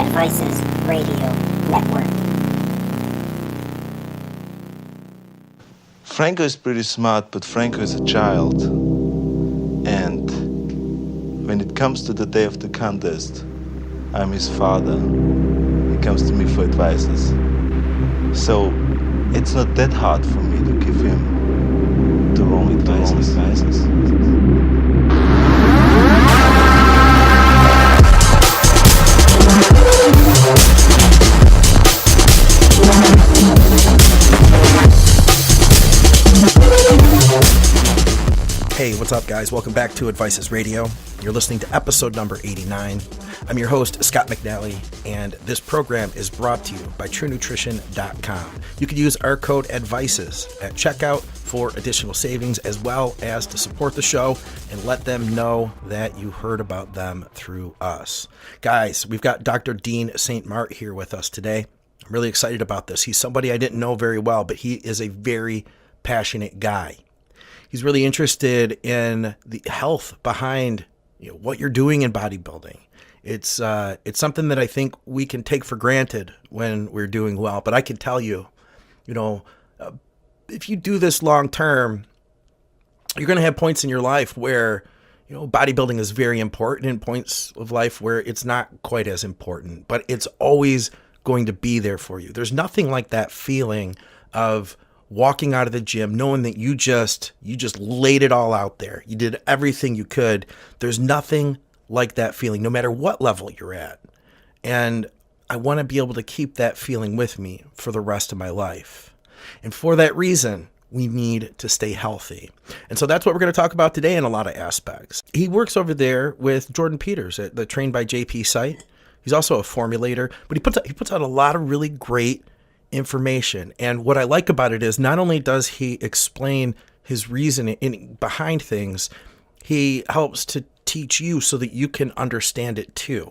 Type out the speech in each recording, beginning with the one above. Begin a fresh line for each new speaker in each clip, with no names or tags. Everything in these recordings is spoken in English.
Advices Radio Network.
Franco is pretty smart, but Franco is a child. And when it comes to the day of the contest, I'm his father. He comes to me for advices. So it's not that hard for me to give him the wrong advices.
Hey, what's up, guys? Welcome back to Advices Radio. You're listening to episode number 89. I'm your host, Scott McNally, and this program is brought to you by TrueNutrition.com. You can use our code ADVICES at checkout for additional savings, as well as to support the show and let them know that you heard about them through us. Guys, we've got Dr. Dean St Mart here with us today. I'm really excited about this. He's somebody I didn't know very well, but he is a very passionate guy. He's really interested in the health behind what you're doing in bodybuilding. It's something that I think we can take for granted when we're doing well. But I can tell you, if you do this long term, you're going to have points in your life where bodybuilding is very important, and points of life where it's not quite as important. But it's always going to be there for you. There's nothing like that feeling of walking out of the gym knowing that you just laid it all out there. You did everything you could. There's nothing like that feeling, no matter what level you're at. And I want to be able to keep that feeling with me for the rest of my life. And for that reason, we need to stay healthy. And so that's what we're going to talk about today in a lot of aspects. He works over there with Jordan Peters at the Trained by JP site. He's also a formulator, but he puts out a lot of really great information. And what I like about it is not only does he explain his reasoning behind things, he helps to teach you so that you can understand it too,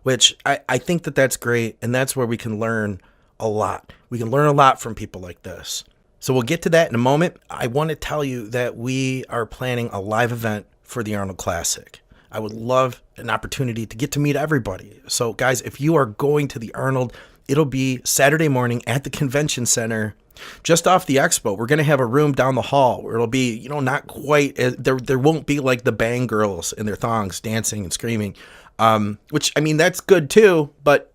which I think that's great. And that's where we can learn a lot. We can learn a lot from people like this. So we'll get to that in a moment. I want to tell you that we are planning a live event for the Arnold Classic. I would love an opportunity to get to meet everybody. So guys, if you are going to the Arnold, it'll be Saturday morning at the convention center, just off the expo. We're going to have a room down the hall where it'll be, not quite, there won't be like the bang girls in their thongs dancing and screaming, which, that's good too, but,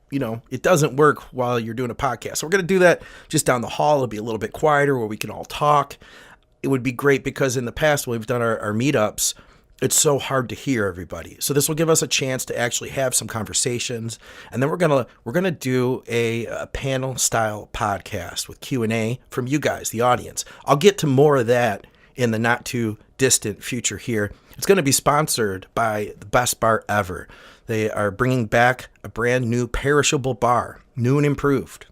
it doesn't work while you're doing a podcast. So we're going to do that just down the hall. It'll be a little bit quieter where we can all talk. It would be great because in the past, when we've done our meetups, it's so hard to hear everybody. So this will give us a chance to actually have some conversations. And then we're gonna do a panel style podcast with Q&A from you guys, the audience. I'll get to more of that in the not too distant future here. It's going to be sponsored by the best bar ever. They are bringing back a brand new perishable bar, new and improved.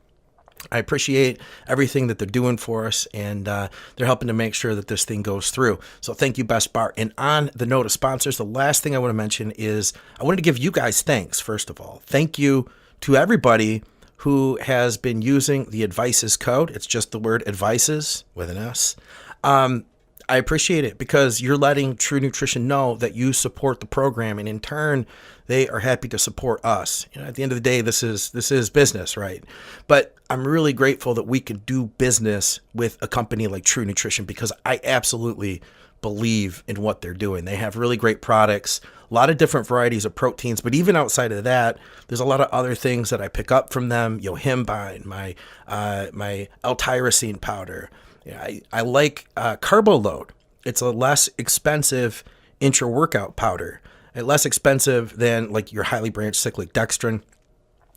I appreciate everything that they're doing for us, and they're helping to make sure that this thing goes through. So thank you, Best Bar. And on the note of sponsors, the last thing I want to mention is I wanted to give you guys thanks, first of all. Thank you to everybody who has been using the Advices code. It's just the word Advices with an S. I appreciate it because you're letting True Nutrition know that you support the program, and in turn, they are happy to support us. At the end of the day, this is business, right? But I'm really grateful that we can do business with a company like True Nutrition because I absolutely believe in what they're doing. They have really great products, a lot of different varieties of proteins, but even outside of that, there's a lot of other things that I pick up from them. Yohimbine, my L-tyrosine powder. I like Carboload. It's a less expensive intra-workout powder, less expensive than like your highly branched cyclic dextrin.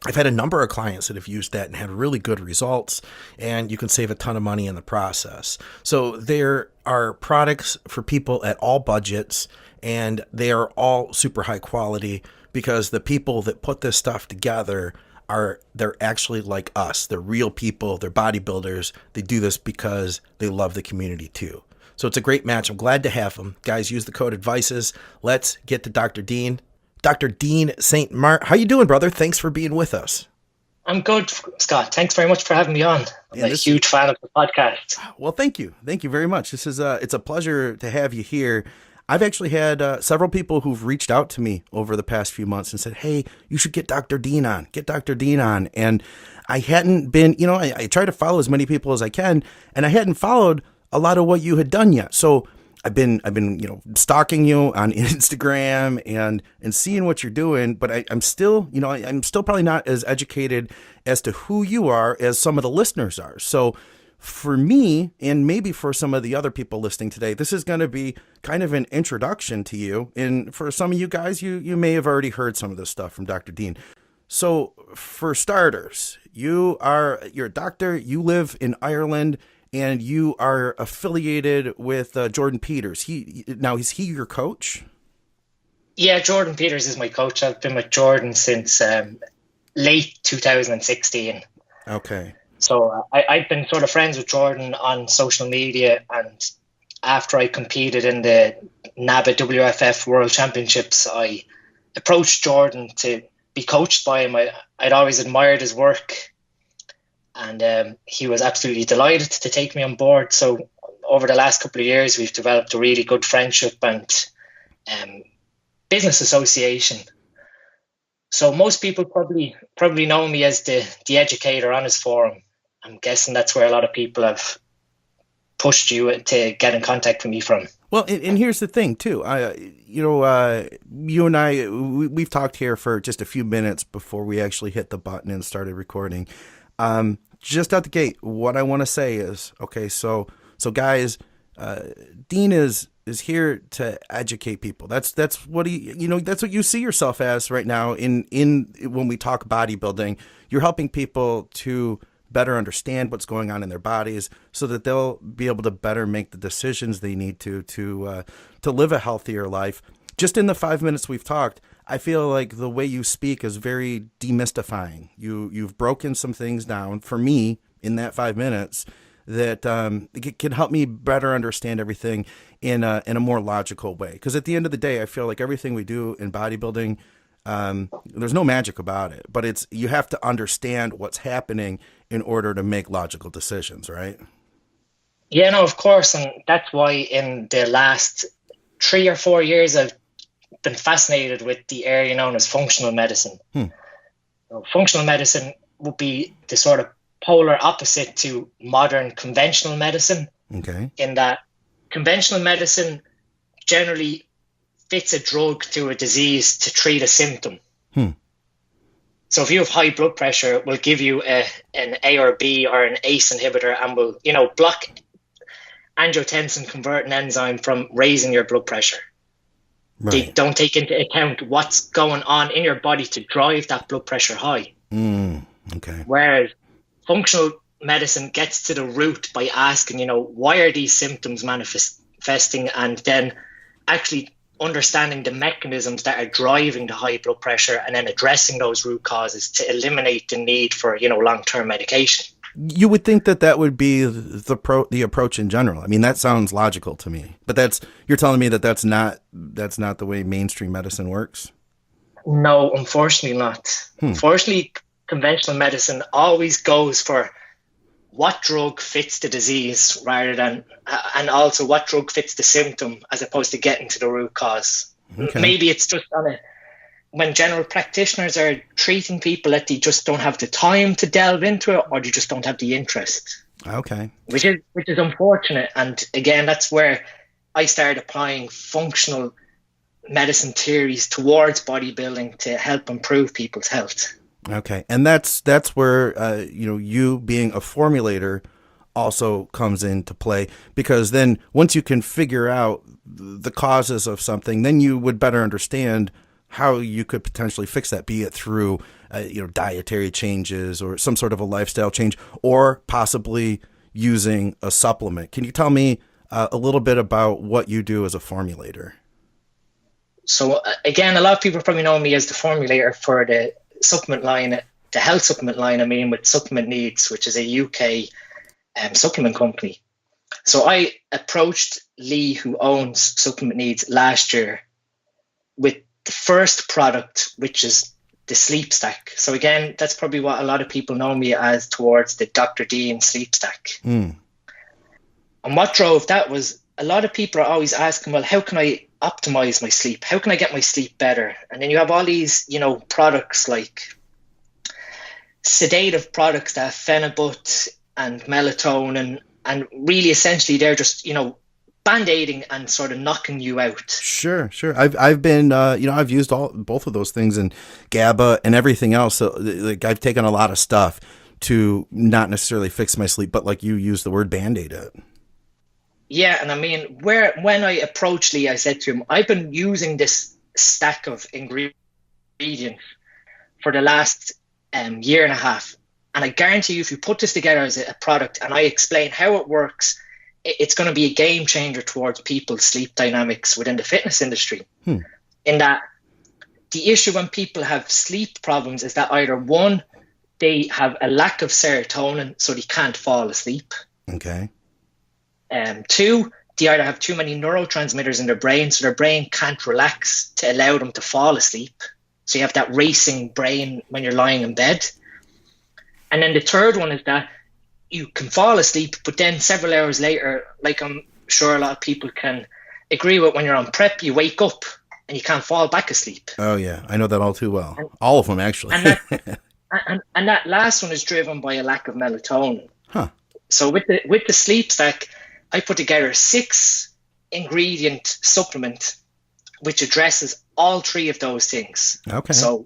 I've had a number of clients that have used that and had really good results, and you can save a ton of money in the process. So there are products for people at all budgets, and they are all super high quality because the people that put this stuff together they're actually like us. They're real people. They're bodybuilders. They do this because they love the community too. So it's a great match. I'm glad to have them. Guys, use the code ADVICES. Let's get to Dr. Dean. Dr. Dean St Mart. How you doing, brother? Thanks for being with us.
I'm good, Scott. Thanks very much for having me on. I'm a huge fan of the podcast.
Well, thank you. Thank you very much. This is it's a pleasure to have you here. I've actually had several people who've reached out to me over the past few months and said, hey, you should get Dr. Dean on, And I hadn't been, I try to follow as many people as I can, and I hadn't followed a lot of what you had done yet. So I've been, stalking you on Instagram and seeing what you're doing, but I'm still, I'm still probably not as educated as to who you are as some of the listeners are. So for me, and maybe for some of the other people listening today, this is going to be kind of an introduction to you. And for some of you guys, you may have already heard some of this stuff from Dr. Dean. So for starters, you're a doctor, you live in Ireland, and you are affiliated with Jordan Peters. Is he your coach?
Yeah, Jordan Peters is my coach. I've been with Jordan since late 2016.
Okay.
So I've been sort of friends with Jordan on social media, and after I competed in the NABA WFF World Championships, I approached Jordan to be coached by him. I'd always admired his work, and he was absolutely delighted to take me on board. So over the last couple of years, we've developed a really good friendship and business association. So most people probably know me as the educator on his forum. I'm guessing that's where a lot of people have pushed you to get in contact with me from.
Well, and here's the thing too. You and I, we've talked here for just a few minutes before we actually hit the button and started recording. Just out the gate, what I want to say is, okay, so guys, Dean is here to educate people. That's what that's what you see yourself as right now in when we talk bodybuilding. You're helping people to better understand what's going on in their bodies so that they'll be able to better make the decisions they need to live a healthier life. Just in the 5 minutes we've talked, I feel like the way you speak is very demystifying. You've broken some things down for me in that 5 minutes that it can help me better understand everything in a more logical way. Because at the end of the day, I feel like everything we do in bodybuilding, there's no magic about it, but you have to understand what's happening in order to make logical decisions, right?
Yeah, no, of course. And that's why in the last 3 or 4 years, I've been fascinated with the area known as functional medicine. So functional medicine would be the sort of polar opposite to modern conventional medicine.
Okay.
In that conventional medicine generally fits a drug to a disease to treat a symptom. So if you have high blood pressure, it will give you an A or B or an ACE inhibitor and will, block angiotensin converting enzyme from raising your blood pressure. Right. They don't take into account what's going on in your body to drive that blood pressure high.
Okay.
Whereas functional medicine gets to the root by asking, why are these symptoms manifesting, and then actually understanding the mechanisms that are driving the high blood pressure and then addressing those root causes to eliminate the need for, long-term medication.
You would think that would be the approach in general. I mean, that sounds logical to me, but you're telling me that's not the way mainstream medicine works?
No, unfortunately not. Unfortunately, conventional medicine always goes for what drug fits the disease rather than, and also what drug fits the symptom as opposed to getting to the root cause. Okay. Maybe it's just when general practitioners are treating people that they just don't have the time to delve into it, or they just don't have the interest.
Okay.
Which is unfortunate. And again, that's where I started applying functional medicine theories towards bodybuilding to help improve people's health.
Okay. And that's where, you being a formulator also comes into play, because then once you can figure out the causes of something, then you would better understand how you could potentially fix that, be it through, dietary changes or some sort of a lifestyle change, or possibly using a supplement. Can you tell me a little bit about what you do as a formulator? So
again, a lot of people probably know me as the formulator for the supplement line, the health supplement line, with Supplement Needs, which is a UK supplement company. So I approached Lee, who owns Supplement Needs, last year with the first product, which is the Sleep Stack. So again, that's probably what a lot of people know me as towards the Dr. Dean Sleep Stack. And what drove that was a lot of people are always asking, well, how can I optimize my sleep? How can I get my sleep better? And then you have all these, products like sedative products that have phenibut and melatonin, and really essentially they're just, band-aiding and sort of knocking you out.
Sure. I've been, I've used both of those things, and GABA and everything else. So like I've taken a lot of stuff to not necessarily fix my sleep, but like you use the word band-aid it.
Yeah, and I mean, when I approached Lee, I said to him, I've been using this stack of ingredients for the last year and a half, and I guarantee you, if you put this together as a product and I explain how it works, it's going to be a game changer towards people's sleep dynamics within the fitness industry. In that, the issue when people have sleep problems is that either one, they have a lack of serotonin, so they can't fall asleep.
Okay.
Two, they either have too many neurotransmitters in their brain, so their brain can't relax to allow them to fall asleep. So you have that racing brain when you're lying in bed. And then the third one is that you can fall asleep, but then several hours later, like I'm sure a lot of people can agree with, when you're on prep, you wake up and you can't fall back asleep.
Oh yeah, I know that all too well. All of them, actually.
And that last one is driven by a lack of melatonin.
Huh. So
with the sleep stack, I put together a 6-ingredient supplement which addresses all three of those things.
Okay.
So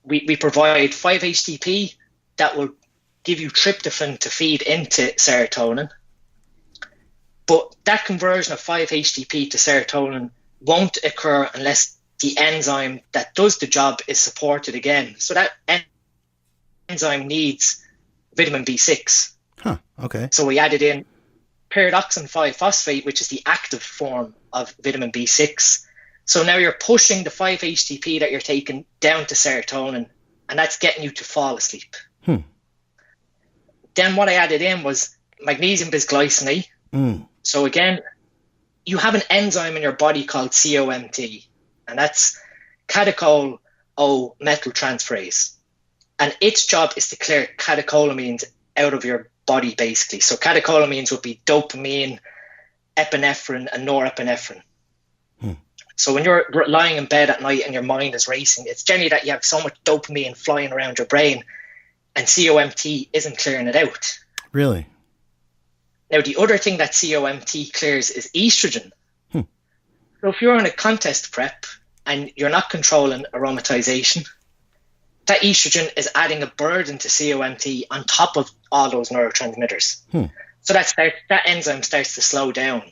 we provide 5-HTP that will give you tryptophan to feed into serotonin. But that conversion of 5-HTP to serotonin won't occur unless the enzyme that does the job is supported again. So that enzyme needs vitamin B6.
Huh, okay.
So we added in pyridoxine 5-phosphate, which is the active form of vitamin B6. So now you're pushing the 5-HTP that you're taking down to serotonin, and that's getting you to fall asleep. Then what I added in was magnesium bisglycinate. So again, you have an enzyme in your body called COMT, and that's catechol O methyltransferase. And its job is to clear catecholamines out of your body, basically. So catecholamines would be dopamine, epinephrine, and norepinephrine. So when you're lying in bed at night and your mind is racing, it's generally that you have so much dopamine flying around your brain, and COMT isn't clearing it out.
Really?
Now, the other thing that COMT clears is estrogen. So if you're in a contest prep and you're not controlling aromatization, that estrogen is adding a burden to COMT on top of all those neurotransmitters. So that enzyme starts to slow down,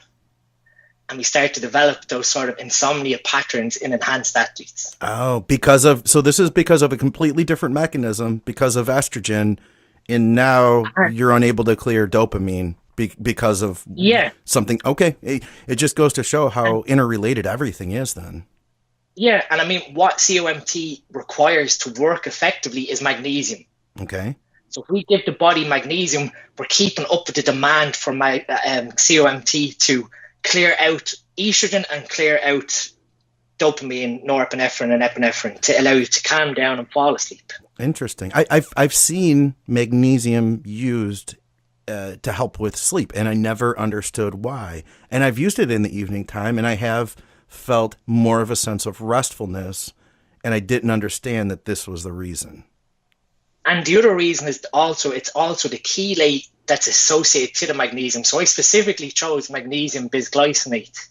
and we start to develop those sort of insomnia patterns in enhanced athletes.
Oh, so this is because of a completely different mechanism, because of estrogen, and now you're unable to clear dopamine because of something. Okay, it just goes to show how interrelated everything is then.
Yeah, and I mean, what COMT requires to work effectively is magnesium.
Okay.
So if we give the body magnesium, we're keeping up with the demand for COMT to clear out estrogen and clear out dopamine, norepinephrine, and epinephrine to allow you to calm down and fall asleep.
Interesting. I've seen magnesium used to help with sleep, and I never understood why. And I've used it in the evening time, and I have felt more of a sense of restfulness, and I didn't understand that this was the reason.
And the other reason is it's also the chelate that's associated to the magnesium. So I specifically chose magnesium bisglycinate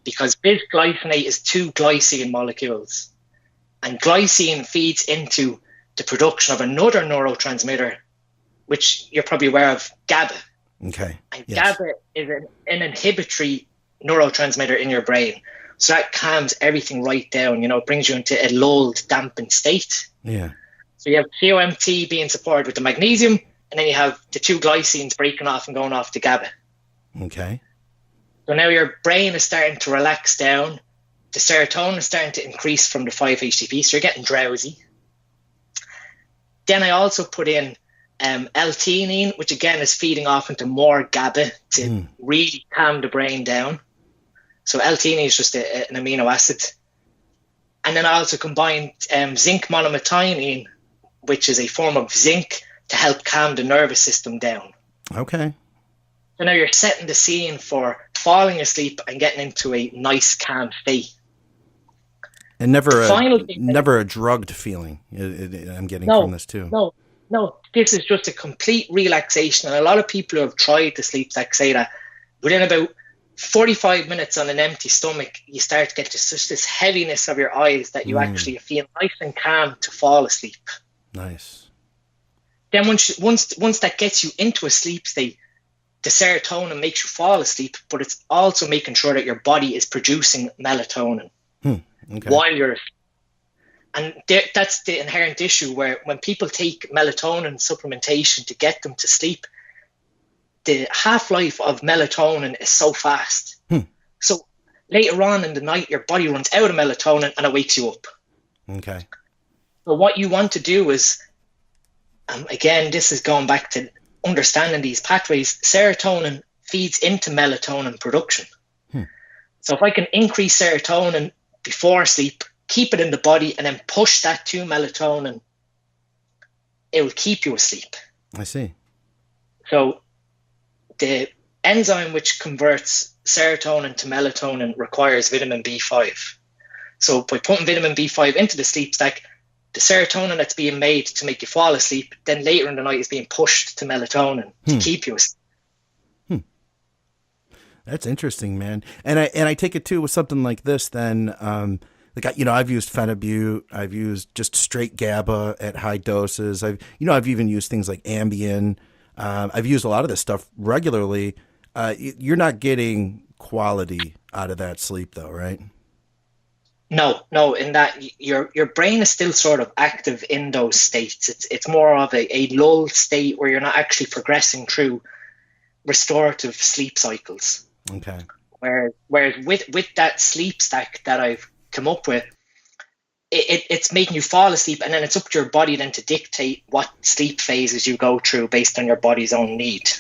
because bisglycinate is 2 glycine molecules, and glycine feeds into the production of another neurotransmitter, which you're probably aware of, GABA.
Okay.
And GABA is an inhibitory neurotransmitter in your brain. So that calms everything right down, it brings you into a lulled, dampened state.
Yeah.
So you have COMT being supported with the magnesium, and then you have the 2 glycines breaking off and going off to GABA.
Okay.
So now your brain is starting to relax down. The serotonin is starting to increase from the 5-HTP, so you're getting drowsy. Then I also put in L-theanine, which again is feeding off into more GABA to really calm the brain down. So L-theanine is just an amino acid. And then I also combined zinc monomethionine, which is a form of zinc, to help calm the nervous system down.
Okay.
So now you're setting the scene for falling asleep and getting into a nice, calm state.
And never
Final
a drugged feeling I'm getting
no,
from this too.
no, this is just a complete relaxation. And a lot of people who have tried the sleep stack say that within about 45 minutes on an empty stomach, you start to get just this heaviness of your eyes that you actually feel nice and calm to fall asleep.
Nice.
Then once that gets you into a sleep state, the serotonin makes you fall asleep, but it's also making sure that your body is producing melatonin while you're asleep. And that's the inherent issue where when people take melatonin supplementation to get them to sleep, the half-life of melatonin is so fast. So later on in the night, your body runs out of melatonin and it wakes you up.
Okay.
So what you want to do is, again, this is going back to understanding these pathways. Serotonin feeds into melatonin production. So if I can increase serotonin before sleep, keep it in the body, and then push that to melatonin, it will keep you asleep.
I see.
So the enzyme which converts serotonin to melatonin requires vitamin B5. So by putting vitamin B5 into the sleep stack, the serotonin that's being made to make you fall asleep, then later in the night is being pushed to melatonin to keep you asleep.
That's interesting, man. And I take it too with something like this. Then, I've used phenibut, I've used just straight GABA at high doses. I've even used things like Ambien. I've used a lot of this stuff regularly. You're not getting quality out of that sleep, though, right?
No. In that your brain is still sort of active in those states. It's more of a lull state where you're not actually progressing through restorative sleep cycles.
Okay.
Whereas with that sleep stack that I've come up with, it's making you fall asleep, and then it's up to your body then to dictate what sleep phases you go through based on your body's own need.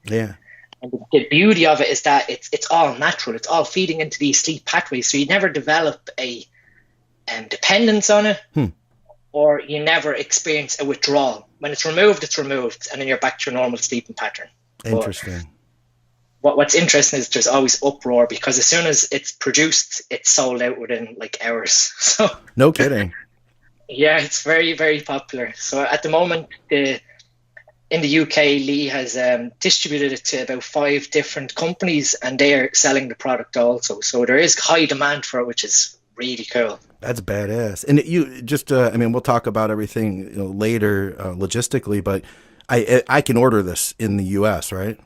Yeah.
And the beauty of it is that it's all natural. It's all feeding into these sleep pathways, so you never develop a dependence on it, or you never experience a withdrawal. When it's removed, and then you're back to your normal sleeping pattern.
Interesting.
What's interesting is there's always uproar, because as soon as it's produced, it's sold out within like hours. So
no kidding.
Yeah, it's very, very popular. So at the moment, in the UK, Lee has distributed it to about 5 different companies, and they are selling the product also. So there is high demand for it, which is really cool.
That's badass. And you just, we'll talk about everything later logistically, but I can order this in the US, right?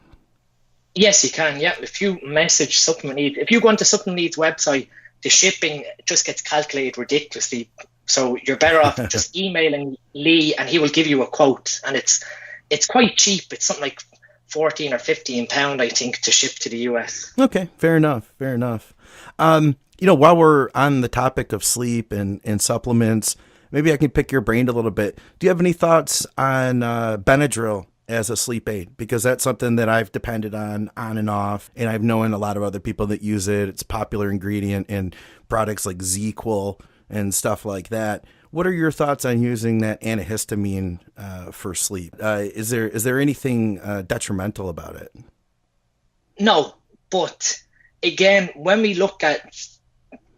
Yes, you can. Yeah, if you message Supplement Needs, if you go onto Supplement Needs website, the shipping just gets calculated ridiculously. So you're better off just emailing Lee, and he will give you a quote. And it's quite cheap. It's something like £14 or £15, I think, to ship to the US.
Okay, fair enough. While we're on the topic of sleep and supplements, maybe I can pick your brain a little bit. Do you have any thoughts on Benadryl as a sleep aid? Because that's something that I've depended on and off, and I've known a lot of other people that use it. It's a popular ingredient in products like ZzzQuil and stuff like that. What are your thoughts on using that antihistamine for sleep? Is there anything detrimental about it?
No, but again, when we look at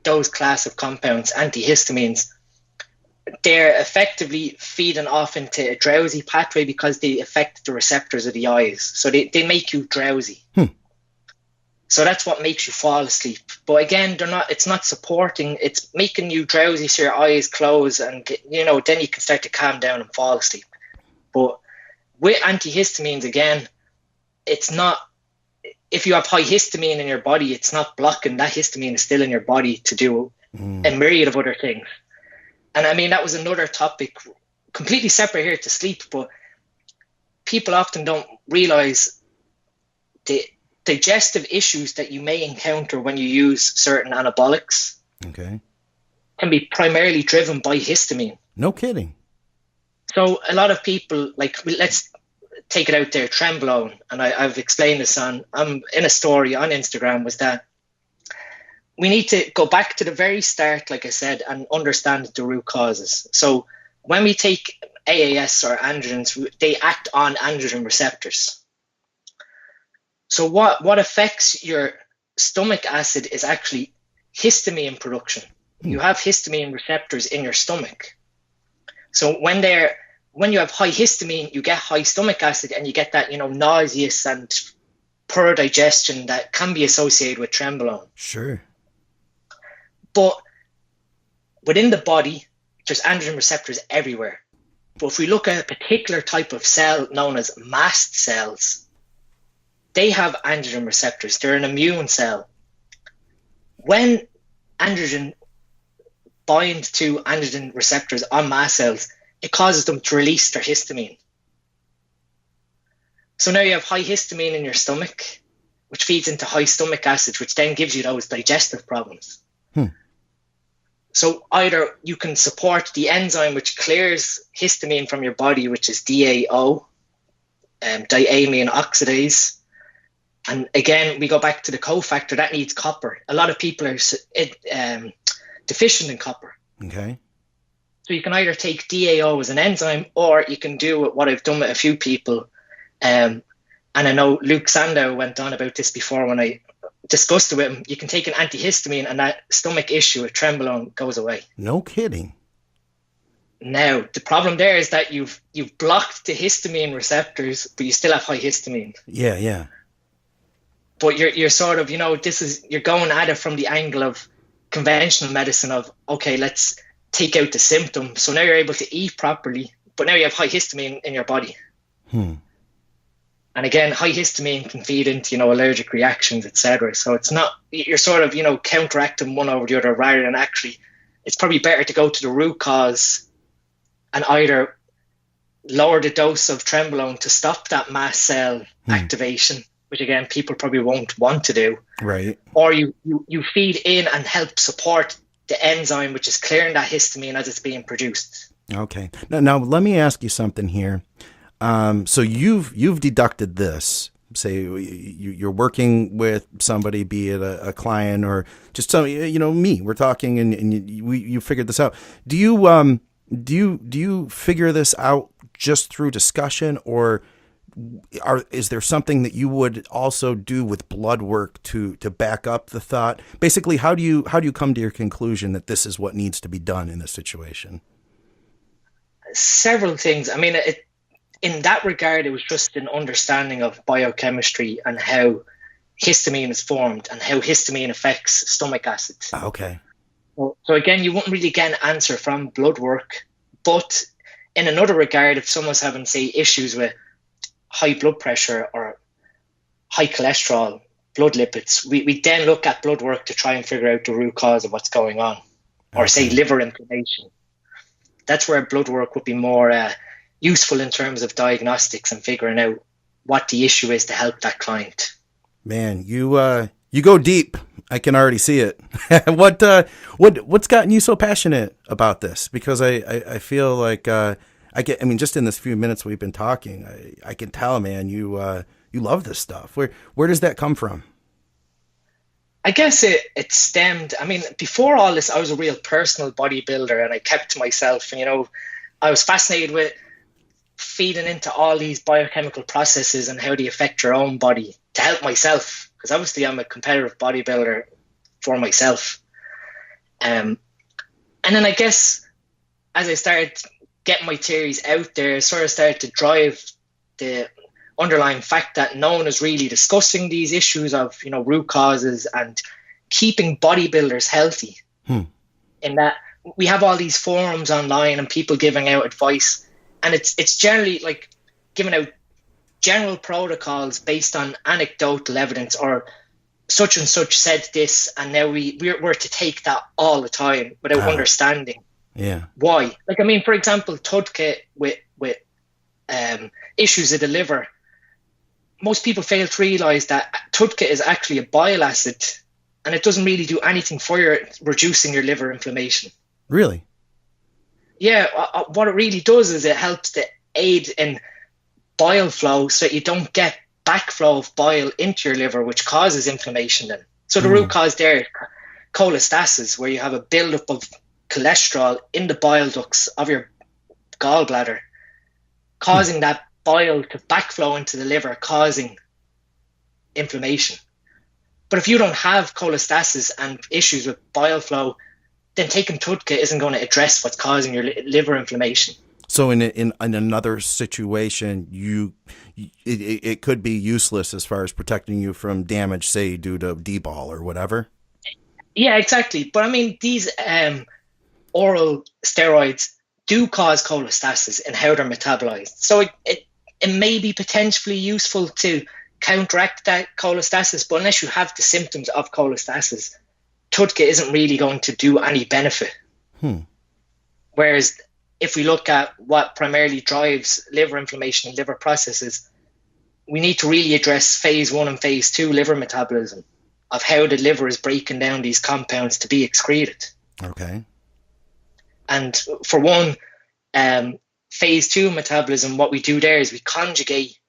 those class of compounds, antihistamines, they're effectively feeding off into a drowsy pathway because they affect the receptors of the eyes. So they make you drowsy. So that's what makes you fall asleep. But again, it's not supporting, it's making you drowsy so your eyes close, and then you can start to calm down and fall asleep. But with antihistamines, again, it's not, if you have high histamine in your body, it's not blocking. That histamine is still in your body to do a myriad of other things. And that was another topic completely separate here to sleep, but people often don't realize the digestive issues that you may encounter when you use certain anabolics can be primarily driven by histamine.
No kidding.
So a lot of people, let's take it out there, Trenbolone, and I've explained this in a story on Instagram, was that we need to go back to the very start, like I said, and understand the root causes. So when we take AAS or androgens, they act on androgen receptors. So what affects your stomach acid is actually histamine production. You have histamine receptors in your stomach. So when you have high histamine, you get high stomach acid, and you get that, nauseous and poor digestion that can be associated with trenbolone.
Sure.
But within the body, there's androgen receptors everywhere. But if we look at a particular type of cell known as mast cells, they have androgen receptors. They're an immune cell. When androgen bind to androgen receptors on mast cells, it causes them to release their histamine. So now you have high histamine in your stomach, which feeds into high stomach acid, which then gives you those digestive problems. So either you can support the enzyme which clears histamine from your body, which is DAO, diamine oxidase. And again, we go back to the cofactor that needs copper. A lot of people are deficient in copper.
Okay.
So you can either take DAO as an enzyme, or you can do what I've done with a few people. And I know Luke Sandow went on about this before when I discussed it with him. You can take an antihistamine, and that stomach issue with trenbolone goes away.
No kidding.
Now, the problem there is that you've blocked the histamine receptors, but you still have high histamine.
Yeah.
But you're sort of, you're going at it from the angle of conventional medicine of, okay, let's take out the symptom. So now you're able to eat properly, but now you have high histamine in your body. And again, high histamine can feed into, allergic reactions, etc. So it's not, you're sort of, counteracting one over the other, rather than actually, it's probably better to go to the root cause and either lower the dose of trenbolone to stop that mast cell activation, which again, people probably won't want to do.
Right.
Or you feed in and help support the enzyme, which is clearing that histamine as it's being produced.
Okay. Now let me ask you something here. So you've deducted this. Say you're working with somebody, be it a client or just some, me. We're talking, and you figured this out. Do you figure this out just through discussion, or is there something that you would also do with blood work to back up the thought? Basically, how do you come to your conclusion that this is what needs to be done in this situation?
Several things. I mean, in that regard, it was just an understanding of biochemistry and how histamine is formed and how histamine affects stomach acid.
Okay.
So again, you wouldn't really get an answer from blood work. But in another regard, if someone's having, say, issues with high blood pressure or high cholesterol, blood lipids, we then look at blood work to try and figure out the root cause of what's going on. Or say liver inflammation. That's where blood work would be more useful in terms of diagnostics and figuring out what the issue is to help that client.
Man, you go deep. I can already see it. What's gotten you so passionate about this? Because I feel like just in this few minutes we've been talking, I can tell, man, you love this stuff. Where does that come from?
I guess it stemmed. I mean, before all this, I was a real personal bodybuilder, and I kept to myself. And I was fascinated with feeding into all these biochemical processes and how they affect your own body to help myself, because obviously I'm a competitive bodybuilder for myself. And then I guess as I started getting my theories out there, sort of started to drive the underlying fact that no one is really discussing these issues of, root causes and keeping bodybuilders healthy. In that we have all these forums online and people giving out advice, and it's generally like giving out general protocols based on anecdotal evidence, or such and such said this, and now we're to take that all the time without understanding why. Like, I mean, for example, Tudke with issues of the liver. Most people fail to realize that Tudke is actually a bile acid, and it doesn't really do anything for reducing your liver inflammation.
Really?
Yeah, what it really does is it helps to aid in bile flow, so you don't get backflow of bile into your liver, which causes inflammation then. So the root cause there is cholestasis, where you have a buildup of cholesterol in the bile ducts of your gallbladder, causing that bile to backflow into the liver, causing inflammation. But if you don't have cholestasis and issues with bile flow, then taking TUDCA isn't going to address what's causing your liver inflammation.
So in another situation, it could be useless as far as protecting you from damage, say due to D-ball or whatever.
Yeah, exactly. But I mean, these oral steroids do cause cholestasis and how they're metabolized. So it may be potentially useful to counteract that cholestasis, but unless you have the symptoms of cholestasis, TUDCA isn't really going to do any benefit. Whereas if we look at what primarily drives liver inflammation and liver processes, we need to really address phase 1 and phase 2 liver metabolism of how the liver is breaking down these compounds to be excreted.
Okay.
And for one, phase 2 metabolism, what we do there is we conjugate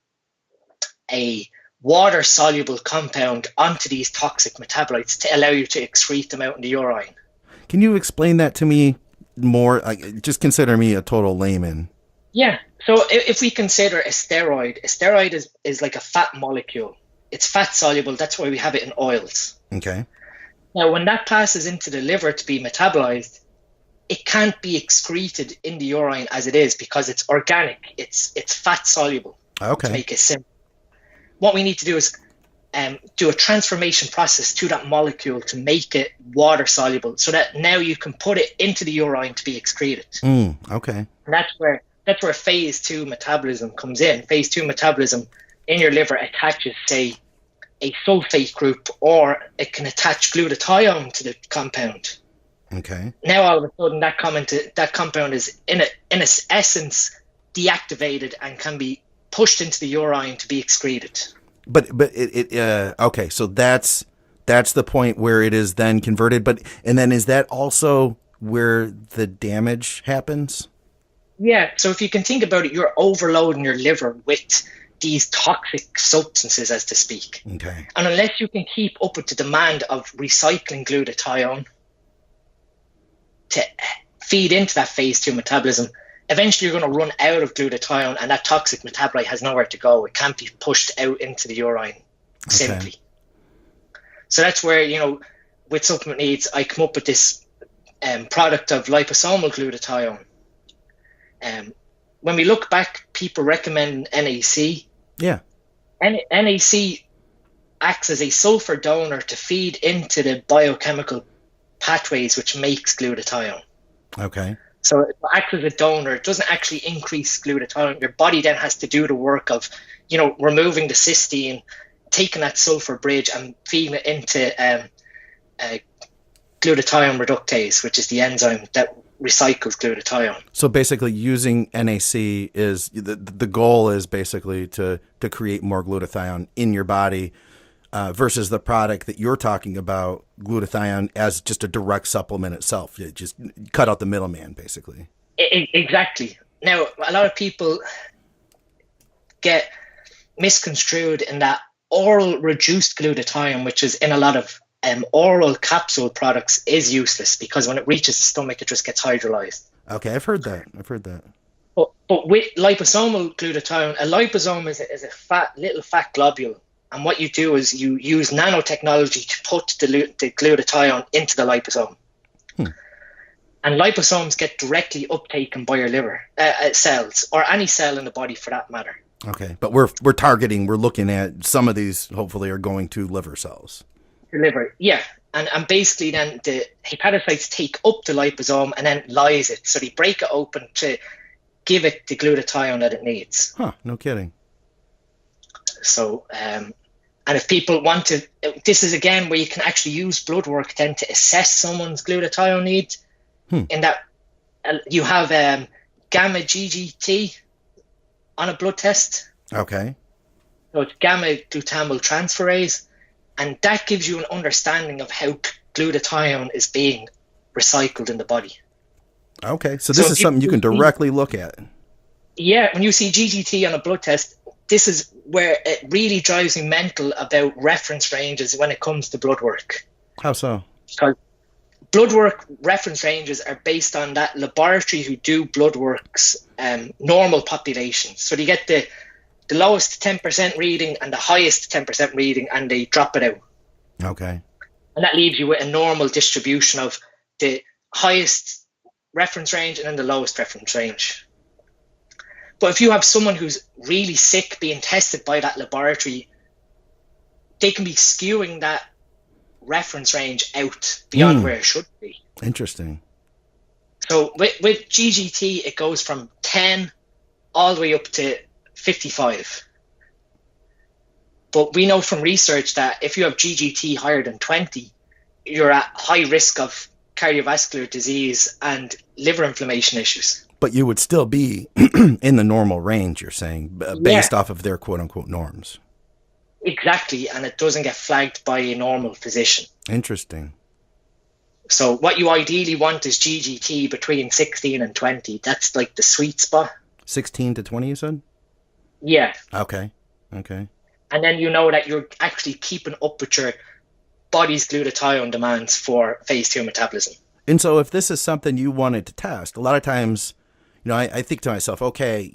a water-soluble compound onto these toxic metabolites to allow you to excrete them out in the urine.
Can you explain that to me more? Just consider me a total layman.
Yeah. So if we consider a steroid is like a fat molecule. It's fat-soluble. That's why we have it in oils.
Okay.
Now, when that passes into the liver to be metabolized, it can't be excreted in the urine as it is because it's organic. It's fat-soluble.
Okay.
To make it simple. What we need to do is do a transformation process to that molecule to make it water soluble so that now you can put it into the urine to be excreted.
Okay.
And that's where phase 2 metabolism comes in. Phase 2 metabolism in your liver attaches, say, a sulfate group, or it can attach glutathione to the compound.
Okay.
Now all of a sudden that compound is in its essence deactivated and can be pushed into the urine to be excreted.
But okay, so that's the point where it is then converted. And then is that also where the damage happens?
Yeah. So if you can think about it, you're overloading your liver with these toxic substances, as to speak.
Okay.
And unless you can keep up with the demand of recycling glutathione to feed into that phase 2 metabolism, eventually you're going to run out of glutathione, and that toxic metabolite has nowhere to go. It can't be pushed out into the urine simply. Okay. So that's where, with supplement needs, I come up with this product of liposomal glutathione. When we look back, people recommend NAC.
Yeah.
NAC acts as a sulfur donor to feed into the biochemical pathways which makes glutathione.
Okay.
So it acts as a donor. It doesn't actually increase glutathione. Your body then has to do the work of, removing the cysteine, taking that sulfur bridge and feeding it into glutathione reductase, which is the enzyme that recycles glutathione.
So basically using NAC is, the goal is basically to create more glutathione in your body versus the product that you're talking about, glutathione, as just a direct supplement itself. You just cut out the middleman, basically.
Exactly. Now, a lot of people get misconstrued in that oral reduced glutathione, which is in a lot of oral capsule products, is useless because when it reaches the stomach, it just gets hydrolyzed.
Okay, I've heard that.
But with liposomal glutathione, a liposome is a little fat globule. And what you do is you use nanotechnology to put the glutathione into the liposome. And liposomes get directly uptaken by your liver cells, or any cell in the body for that matter.
Okay, but we're looking at some of these hopefully are going to liver cells.
The liver, yeah. And basically then the hepatocytes take up the liposome and then lyse it. So they break it open to give it the glutathione that it needs.
Huh, no kidding.
So, and if people want to, this is again where you can actually use blood work then to assess someone's glutathione needs. In that you have gamma GGT on a blood test.
Okay.
So it's gamma glutamyl transferase, and that gives you an understanding of how glutathione is being recycled in the body.
Okay, so this is something you can directly look at.
Yeah, when you see GGT on a blood test, this is where it really drives me mental about reference ranges when it comes to blood work.
How so?
Because blood work reference ranges are based on that laboratory who do blood work's normal population. So you get the lowest 10% reading and the highest 10% reading, and they drop it out.
Okay.
And that leaves you with a normal distribution of the highest reference range and then the lowest reference range. But if you have someone who's really sick being tested by that laboratory, they can be skewing that reference range out beyond where it should be.
Interesting.
So with GGT, it goes from 10 all the way up to 55. But we know from research that if you have GGT higher than 20, you're at high risk of cardiovascular disease and liver inflammation issues.
But you would still be in the normal range, you're saying, based off of their quote-unquote norms.
Exactly, and it doesn't get flagged by a normal physician.
Interesting.
So what you ideally want is GGT between 16 and 20. That's like the sweet spot.
16 to 20, you said?
Yeah.
Okay.
And then you know that you're actually keeping up with your body's glutathione demands for phase 2 metabolism.
And so if this is something you wanted to test, a lot of times, I think to myself, okay,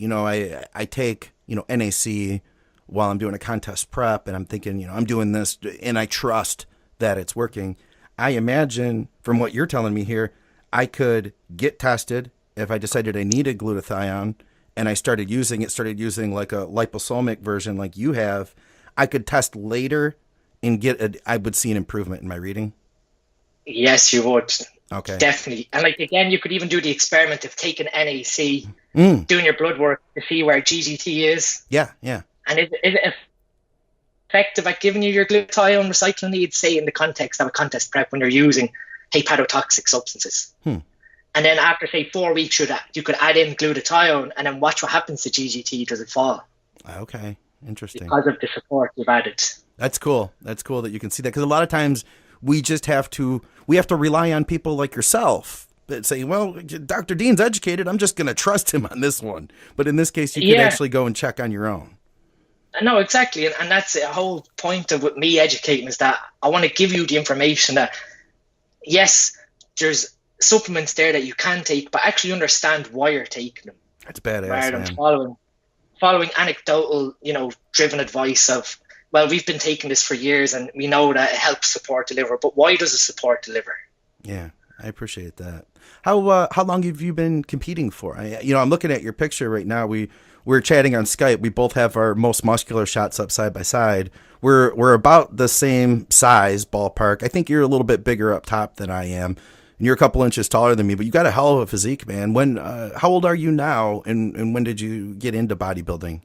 I take, NAC while I'm doing a contest prep, and I'm thinking, I'm doing this and I trust that it's working. I imagine from what you're telling me here, I could get tested if I decided I needed glutathione and I started using like a liposomic version like you have. I could test later and I would see an improvement in my reading.
Yes, you would.
Okay.
Definitely. And again, you could even do the experiment of taking NAC, doing your blood work to see where GGT is.
Yeah.
And is it effective at giving you your glutathione recycling needs, say in the context of a contest prep when you're using hepatotoxic substances? And then after, say, 4 weeks, you could add in glutathione and then watch what happens to GGT. Does it fall?
Okay. Interesting.
Because of the support you've added.
That's cool. That's cool that you can see that, because a lot of times we have to rely on people like yourself that say, well, Dr. Dean's educated, I'm just going to trust him on this one. But in this case, you could actually go and check on your own.
No, exactly. And that's the whole point of with me educating, is that I want to give you the information that, yes, there's supplements there that you can take, but actually understand why you're taking them.
That's badass,
rather than
man.
following anecdotal, driven advice of, well, we've been taking this for years and we know that it helps support the liver, but why does it support the liver?
Yeah, I appreciate that. How long have you been competing for? I'm looking at your picture right now. We're chatting on Skype. We both have our most muscular shots up side by side. We're about the same size, ballpark. I think you're a little bit bigger up top than I am, and you're a couple inches taller than me. But you got a hell of a physique, man. How old are you now, and when did you get into bodybuilding?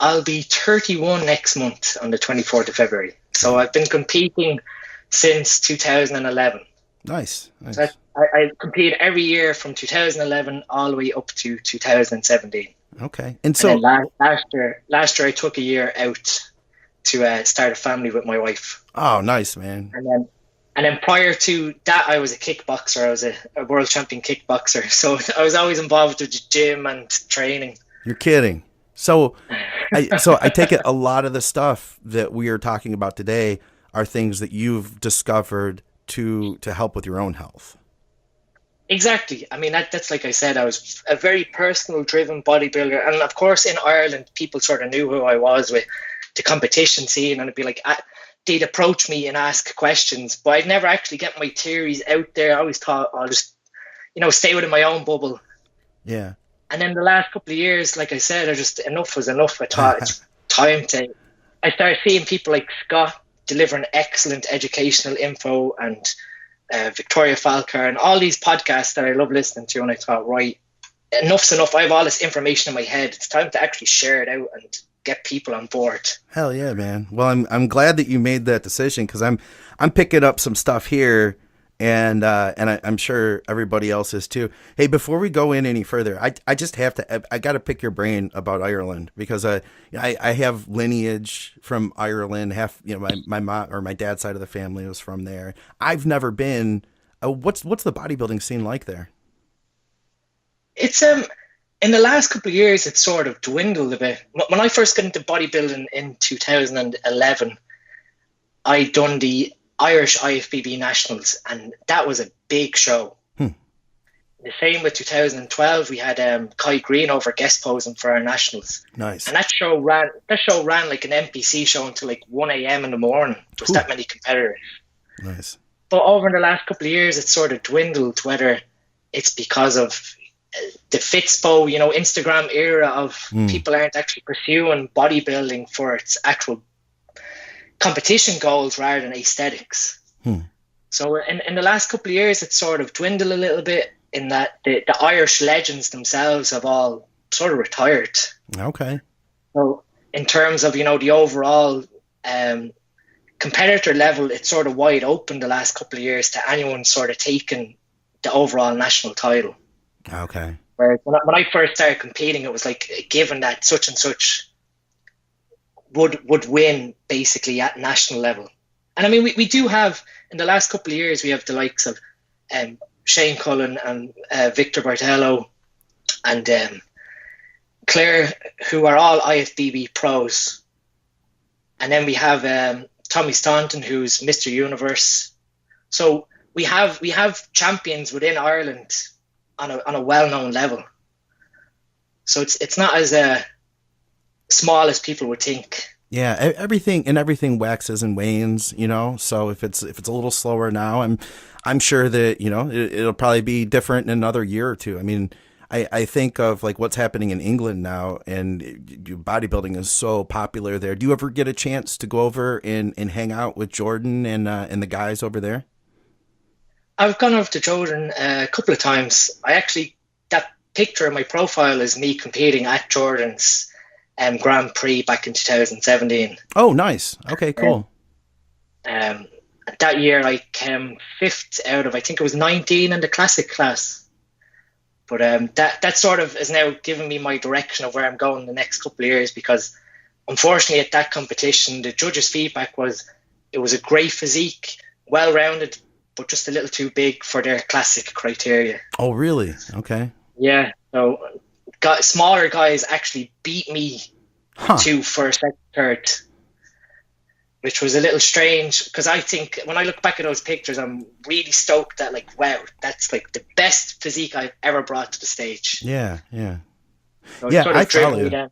I'll be 31 next month on the 24th of February. So I've been competing since 2011.
Nice.
So I competed every year from 2011 all the way up to 2017.
Okay.
And so last year I took a year out to start a family with my wife.
Oh, nice, man.
And then prior to that, I was a kickboxer. I was a world champion kickboxer. So I was always involved with the gym and training.
You're kidding. So I take it a lot of the stuff that we are talking about today are things that you've discovered to help with your own health. Exactly.
I mean, that's like I said, I was a very personal driven bodybuilder. And of course, in Ireland, people sort of knew who I was with the competition scene. And it'd be like, they'd approach me and ask questions, but I'd never actually get my theories out there. I always thought I'll just, stay within my own bubble.
Yeah.
And then the last couple of years, like I said, enough was enough. I thought it's time I started seeing people like Scott delivering excellent educational info, and Victoria Falker, and all these podcasts that I love listening to. And I thought, right, enough's enough. I have all this information in my head. It's time to actually share it out and get people on board.
Hell yeah, man. Well, I'm glad that you made that decision, because I'm picking up some stuff here. And I'm sure everybody else is too. Hey, before we go in any further, I just have to, I got to pick your brain about Ireland, because I have lineage from Ireland. Half, my mom or my dad's side of the family was from there. I've never been. What's the bodybuilding scene like there?
It's in the last couple of years, it's sort of dwindled a bit. When I first got into bodybuilding in 2011, I done the Irish IFBB Nationals, and that was a big show. The same with 2012. We had Kai Green over guest posing for our nationals.
Nice.
And that show ran like an NPC show until like 1 a.m. in the morning. Just that many competitors.
Nice.
But over the last couple of years, it's sort of dwindled, whether it's because of the Fitspo, Instagram era of people aren't actually pursuing bodybuilding for its actual competition goals rather than aesthetics. So in the last couple of years, it's sort of dwindled a little bit in that the Irish legends themselves have all sort of retired.
Okay.
So in terms of, the overall competitor level, it's sort of wide open the last couple of years to anyone sort of taking the overall national title.
Okay.
Whereas when I first started competing, it was like given that such and such would win basically at national level. And I mean, we do have, in the last couple of years, we have the likes of Shane Cullen and Victor Bartello and Claire, who are all IFBB pros. And then we have Tommy Staunton, who's Mr. Universe. So we have champions within Ireland on a well-known level. So it's not as small as people would think.
Yeah, everything waxes and wanes, So if it's a little slower now, I'm sure that it'll probably be different in another year or two. I mean, I think of like what's happening in England now, and bodybuilding is so popular there. Do you ever get a chance to go over and hang out with Jordan and the guys over there?
I've gone over to Jordan a couple of times. That picture in my profile is me competing at Jordan's Grand Prix back in 2017.
Oh, nice. Okay, cool.
That year I came 5th out of, I think it was 19 in the classic class. But that sort of is now giving me my direction of where I'm going the next couple of years, because unfortunately at that competition, the judges' feedback was it was a great physique, well-rounded, but just a little too big for their classic criteria.
Oh, really? Okay.
Yeah. So smaller guys actually beat me to first, second, third, which was a little strange, because I think when I look back at those pictures, I'm really stoked that, like, wow, that's like the best physique I've ever brought to the stage.
Yeah, yeah.
So
yeah,
sort of
I follow you.
Down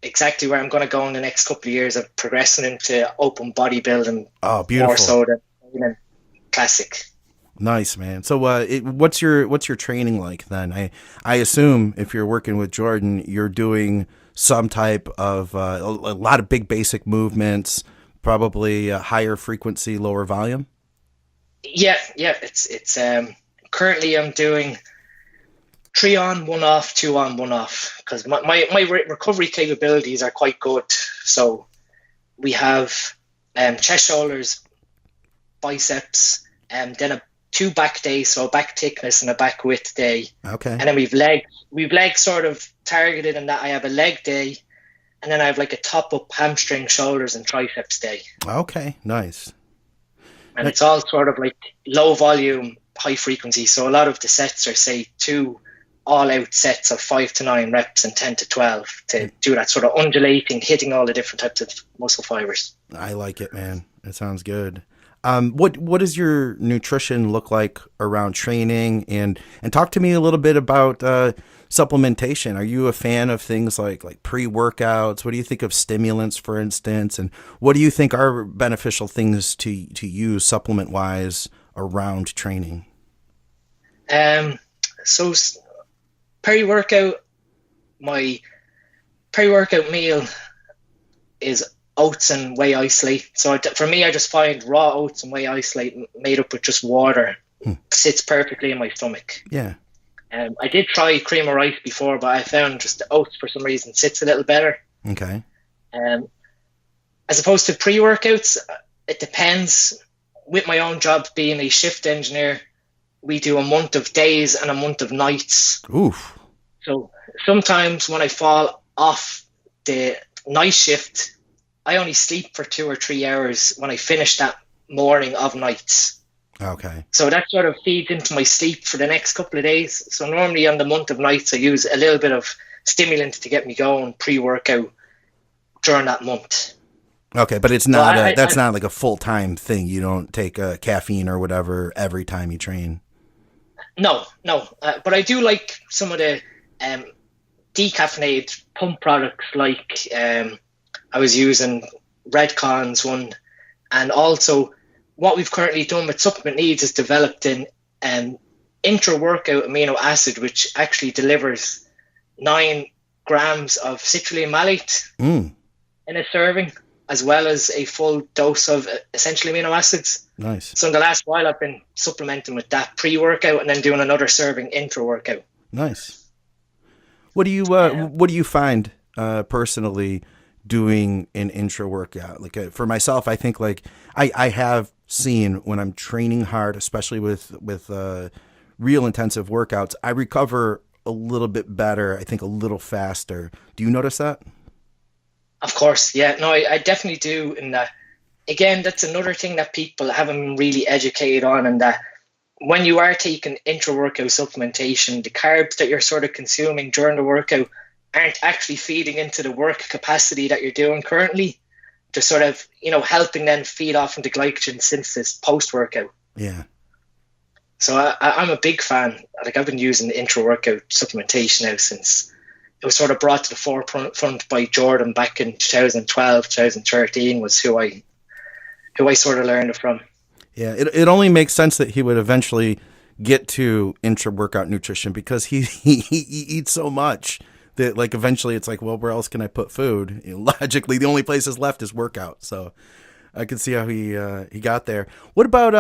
exactly where I'm going to go in the next couple of years of progressing into open bodybuilding.
Oh, beautiful.
More so than classic.
Nice, man. So what's your training like then? I assume if you're working with Jordan, you're doing some type of a lot of big basic movements, probably higher frequency, lower volume.
Yeah. It's currently I'm doing 3 on, 1 off, 2 on, 1 off, because my recovery capabilities are quite good. So we have chest, shoulders, biceps, and then 2 back days, so a back thickness and a back width day.
Okay.
And then we've legs sort of targeted in that I have a leg day, and then I have like a top up hamstring, shoulders, and triceps day.
Okay, nice.
And it's all sort of like low volume, high frequency. So a lot of the sets are, say, 2 all out sets of 5 to 9 reps and 10 to 12 to do that sort of undulating, hitting all the different types of muscle fibers. I
like it, man. It sounds good. What does your nutrition look like around training, and talk to me a little bit about supplementation? Are you a fan of things like pre-workouts? What do you think of stimulants, for instance? And what do you think are beneficial things to use supplement wise around training?
So pre-workout, my pre-workout meal is oats and whey isolate. So for me, I just find raw oats and whey isolate made up with just water sits perfectly in my stomach.
Yeah.
I did try cream of rice before, but I found just the oats for some reason sits a little better.
Okay.
As opposed to pre-workouts, it depends. With my own job being a shift engineer, we do a month of days and a month of nights.
Oof.
So sometimes when I fall off the night shift, I only sleep for 2 or 3 hours when I finish that morning of nights.
Okay.
So that sort of feeds into my sleep for the next couple of days. So normally on the month of nights, I use a little bit of stimulant to get me going pre-workout during that month.
Okay, but it's not that's not like a full-time thing. You don't take caffeine or whatever every time you train.
No, no. But I do like some of the decaffeinated pump products, like I was using Redcon's one, and also what we've currently done with Supplement Needs is developed in intra-workout amino acid, which actually delivers 9 grams of citrulline malate in a serving, as well as a full dose of essential amino acids.
Nice.
So in the last while, I've been supplementing with that pre-workout and then doing another serving intra-workout.
Nice. What do you find personally doing an intra workout? Like for myself, I think like I have seen when I'm training hard, especially with real intensive workouts, I recover a little bit better. I think a little faster. Do you notice that?
Of course, yeah. No, I definitely do. And again, that's another thing that people haven't really educated on, and that when you are taking intra-workout supplementation, the carbs that you're sort of consuming during the workout aren't actually feeding into the work capacity that you're doing currently. They're sort of, helping them feed off into glycogen synthesis post-workout.
Yeah.
So I'm a big fan. Like, I've been using the intra-workout supplementation now since it was sort of brought to the forefront by Jordan back in 2012, 2013 was who I sort of learned it from.
Yeah, it only makes sense that he would eventually get to intra-workout nutrition because he eats so much that like eventually it's like, well, where else can I put food? Logically, the only place that's left is workout. So I can see how he got there. What about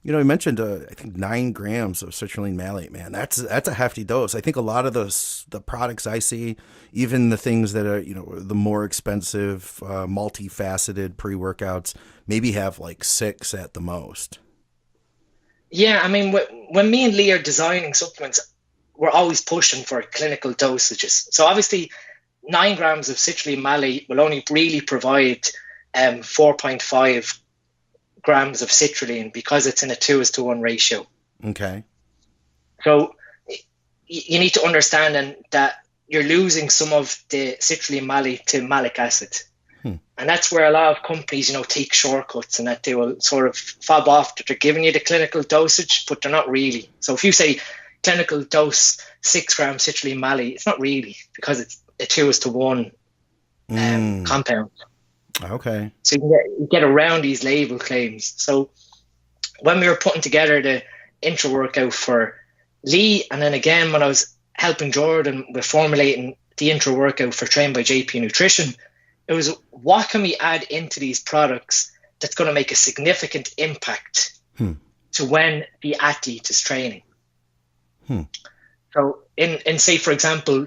he mentioned I think 9 grams of citrulline malate, man. That's a hefty dose. I think a lot of the products I see, even the things that are the more expensive multifaceted pre-workouts, maybe have like 6 at the most.
Yeah, I mean, when me and Lee are designing supplements, we're always pushing for clinical dosages. So obviously 9 grams of citrulline malate will only really provide 4.5 grams of citrulline because it's in a 2:1 ratio.
Okay.
So you need to understand that you're losing some of the citrulline malate to malic acid. And that's where a lot of companies, take shortcuts, and that they will sort of fob off that they're giving you the clinical dosage, but they're not really. So if you say clinical dose 6 grams citrulline malate, it's not really, because it's a 2:1 compound.
Okay.
So you get around these label claims. So when we were putting together the intra workout for Lee, and then again when I was helping Jordan with formulating the intra workout for Trained by JP Nutrition, it was, what can we add into these products that's going to make a significant impact to when the athlete is training? So in say, for example,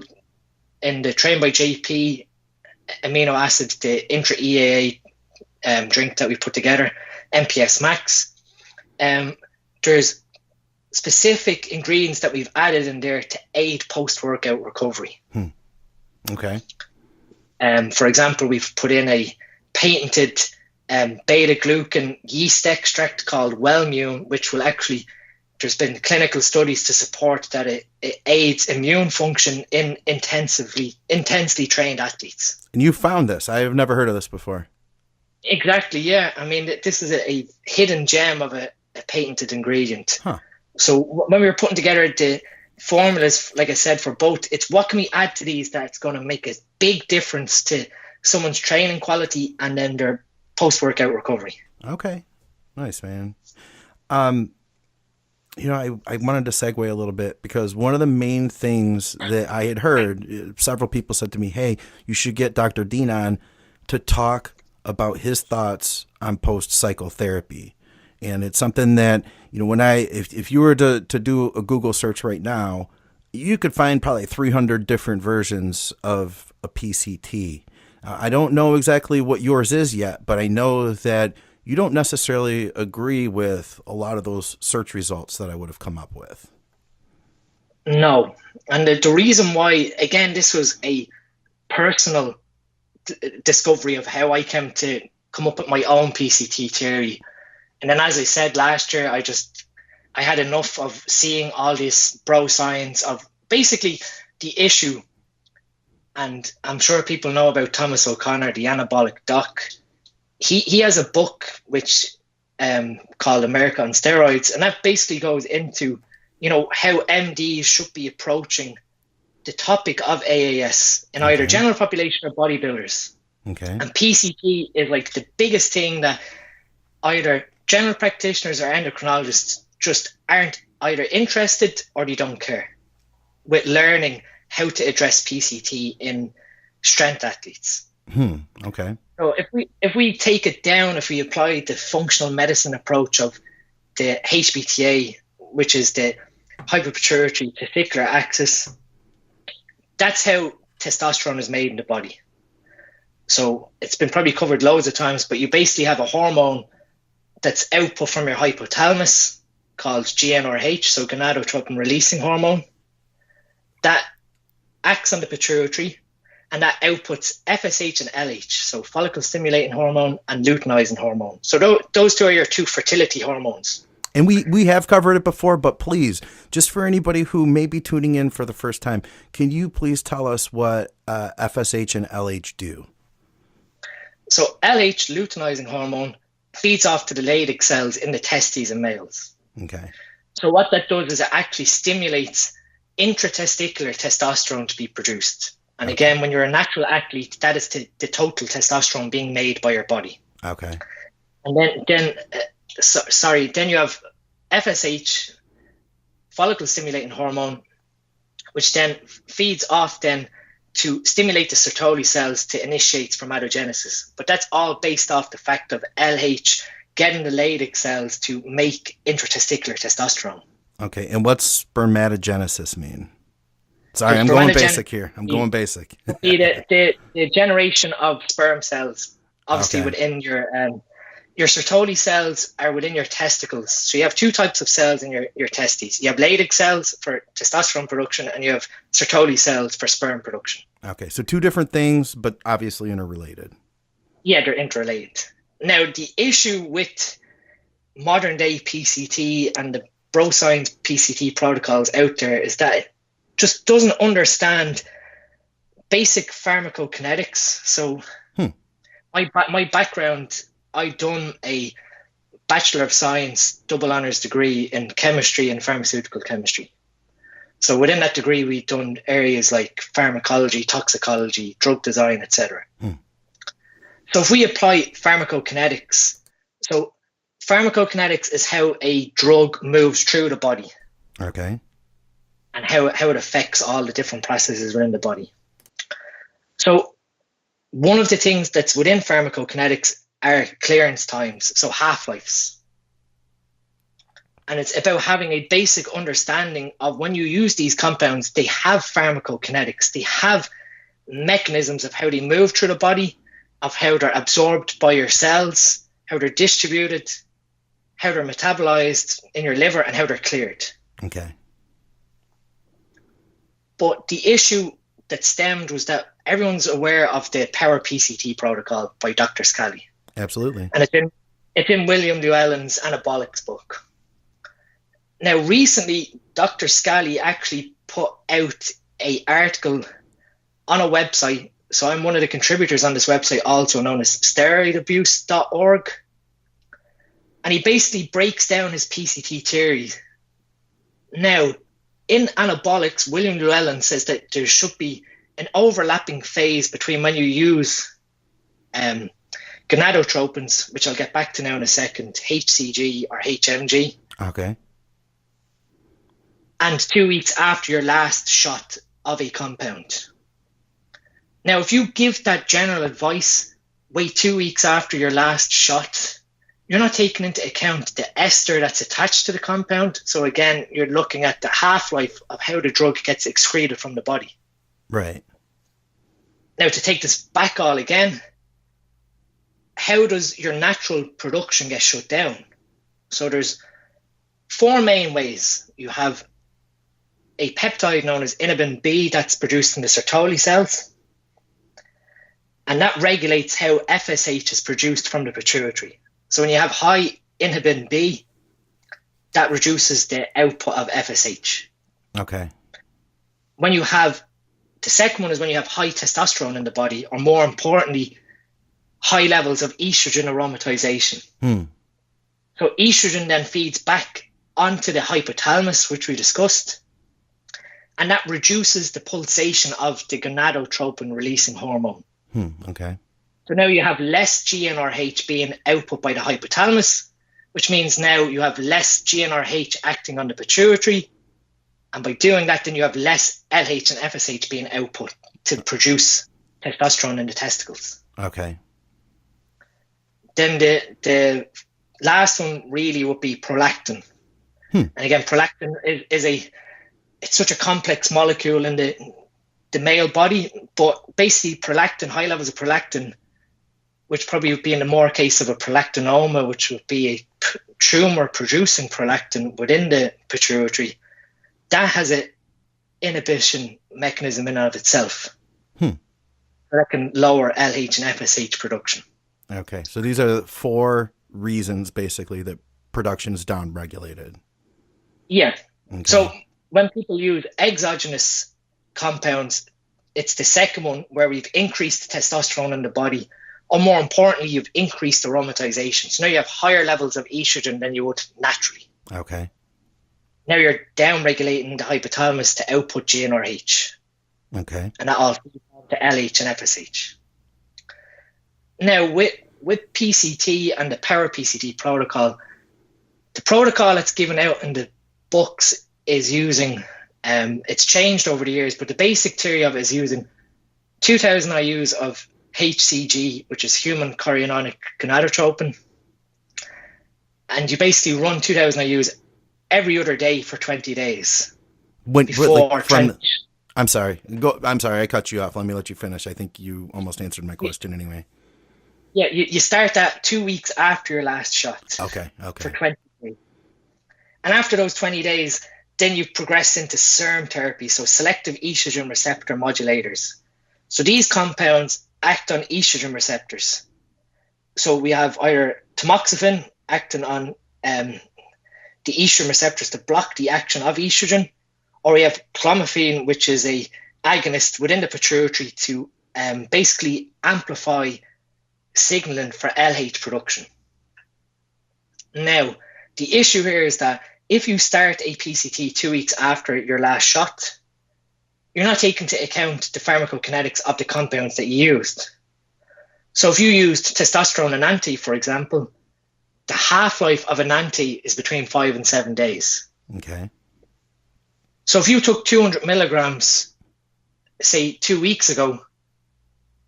in the Trained by JP amino acids, the intra EAA drink that we put together, MPS Max, there's specific ingredients that we've added in there to aid post-workout recovery.
Okay.
For example, we've put in a patented beta-glucan yeast extract called Wellmune, which will actually, there's been clinical studies to support that it aids immune function in intensely trained athletes.
And you found this. I have never heard of this before.
Exactly, yeah. I mean, this is a hidden gem of a patented ingredient. So when we were putting together the formulas, like I said, for both, it's what can we add to these that's going to make a big difference to someone's training quality and then their post-workout recovery.
Okay. Nice, man. I wanted to segue a little bit because one of the main things that I had heard, several people said to me, hey, you should get Dr. Dean on to talk about his thoughts on post-psychotherapy. And it's something that, if you were to do a Google search right now, you could find probably 300 different versions of a PCT. I don't know exactly what yours is yet, but I know that you don't necessarily agree with a lot of those search results that I would have come up with.
No. And the reason why, again, this was a personal discovery of how I came to come up with my own PCT theory. And then, as I said last year, I had enough of seeing all this bro science of basically the issue. And I'm sure people know about Thomas O'Connor, the anabolic doc. He has a book which called America on Steroids, and that basically goes into, how MDs should be approaching the topic of AAS in either general population or bodybuilders.
Okay.
And PCT is like the biggest thing that either general practitioners or endocrinologists just aren't either interested or they don't care with learning how to address PCT in strength athletes.
Okay.
So if we take it down, if we apply the functional medicine approach of the HPTA, which is the hyperpituitary testicular axis, that's how testosterone is made in the body. So it's been probably covered loads of times, but you basically have a hormone that's output from your hypothalamus called GnRH, so gonadotropin releasing hormone, that acts on the pituitary, and that outputs FSH and LH, so follicle stimulating hormone and luteinizing hormone. So those two are your two fertility hormones.
And we have covered it before, but please, just for anybody who may be tuning in for the first time, can you please tell us what FSH and LH do?
So LH, luteinizing hormone, feeds off to the Leydig cells in the testes in males.
Okay.
So what that does is it actually stimulates intratesticular testosterone to be produced. And again, when you're a natural athlete, that is the total testosterone being made by your body.
Okay.
And then you have FSH, follicle stimulating hormone, which then feeds off then to stimulate the Sertoli cells to initiate spermatogenesis. But that's all based off the fact of LH getting the Leydig cells to make intratesticular testosterone.
Okay, and what's spermatogenesis mean? Sorry, I'm going basic here. I'm going basic.
the generation of sperm cells, obviously
Okay.
within your Sertoli cells are within your testicles. So you have two types of cells in your testes. You have Leydig cells for testosterone production, and you have Sertoli cells for sperm production.
Okay, so two different things, but obviously interrelated.
Yeah, they're interrelated. Now, the issue with modern day PCT and the bro science PCT protocols out there is that it just doesn't understand basic pharmacokinetics. So my background, I've done a Bachelor of Science double honours degree in chemistry and pharmaceutical chemistry. So within that degree, we've done areas like pharmacology, toxicology, drug design, etc. So if we apply pharmacokinetics, so pharmacokinetics is how a drug moves through the body.
Okay.
And how it affects all the different processes within the body. So one of the things that's within pharmacokinetics are clearance times, so half-lives. And it's about having a basic understanding of when you use these compounds, they have pharmacokinetics. They have mechanisms of how they move through the body, of how they're absorbed by your cells, how they're distributed, how they're metabolized in your liver, and how they're cleared.
Okay.
But the issue that stemmed was that everyone's aware of the Power PCT protocol by Dr. Scally.
Absolutely.
And it's in William Llewellyn's Anabolics book. Now, recently, Dr. Scally actually put out an article on a website. So I'm one of the contributors on this website, also known as steroidabuse.org. And he basically breaks down his PCT theory. Now, in anabolics, William Llewellyn says that there should be an overlapping phase between when you use gonadotropins, which I'll get back to now in a second, HCG or HMG.
Okay.
And 2 weeks after your last shot of a compound. Now, if you give that general advice, wait 2 weeks after your last shot, you're not taking into account the ester that's attached to the compound. So again, you're looking at the half-life of how the drug gets excreted from the body.
Right.
Now, to take this back all again, how does your natural production get shut down? So there's four main ways. You have a peptide known as inhibin B that's produced in the Sertoli cells. And that regulates how FSH is produced from the pituitary. So when you have high inhibin B, that reduces the output of FSH.
Okay.
When you have, the second one is when you have high testosterone in the body, or more importantly, high levels of estrogen aromatization. So estrogen then feeds back onto the hypothalamus, which we discussed, and that reduces the pulsation of the gonadotropin releasing hormone.
Okay.
So now you have less GnRH being output by the hypothalamus, which means now you have less GnRH acting on the pituitary. And by doing that, then you have less LH and FSH being output to produce testosterone in the testicles.
Okay.
Then the last one really would be prolactin. And again, prolactin it's such a complex molecule in the male body, but basically prolactin, high levels of prolactin, which probably would be in the more case of a prolactinoma, which would be a tumor producing prolactin within the pituitary, that has an inhibition mechanism in and of itself. That can lower LH and FSH production.
Okay. So these are 4 reasons basically that production is downregulated.
Yeah.
Okay.
So when people use exogenous compounds, it's the second one where we've increased testosterone in the body, or more importantly, you've increased aromatization. So now you have higher levels of estrogen than you would naturally.
Okay.
Now you're down-regulating the hypothalamus to output GnRH.
Okay.
And that all feeds to LH and FSH. Now with PCT and the para-PCT protocol, the protocol that's given out in the books is using, it's changed over the years, but the basic theory of it is using 2,000 IUs of HCG, which is human chorionic gonadotropin. And you basically run 2,000 IUs every other day for 20 days.
I'm sorry. I cut you off. Let me let you finish. I think you almost answered my question anyway.
Yeah, you start that 2 weeks after your last shot.
Okay.
For 20 days. And after those 20 days, then you progress into SERM therapy, so selective estrogen receptor modulators. So these compounds act on estrogen receptors. So we have either tamoxifen acting on the estrogen receptors to block the action of estrogen, or we have clomiphene, which is a agonist within the pituitary to basically amplify signaling for LH production. Now, the issue here is that if you start a PCT 2 weeks after your last shot, you're not taking into account the pharmacokinetics of the compounds that you used. So if you used testosterone enantiomer, for example, the half-life of enantiomer is between 5 and 7 days.
Okay.
So if you took 200 milligrams, say 2 weeks ago,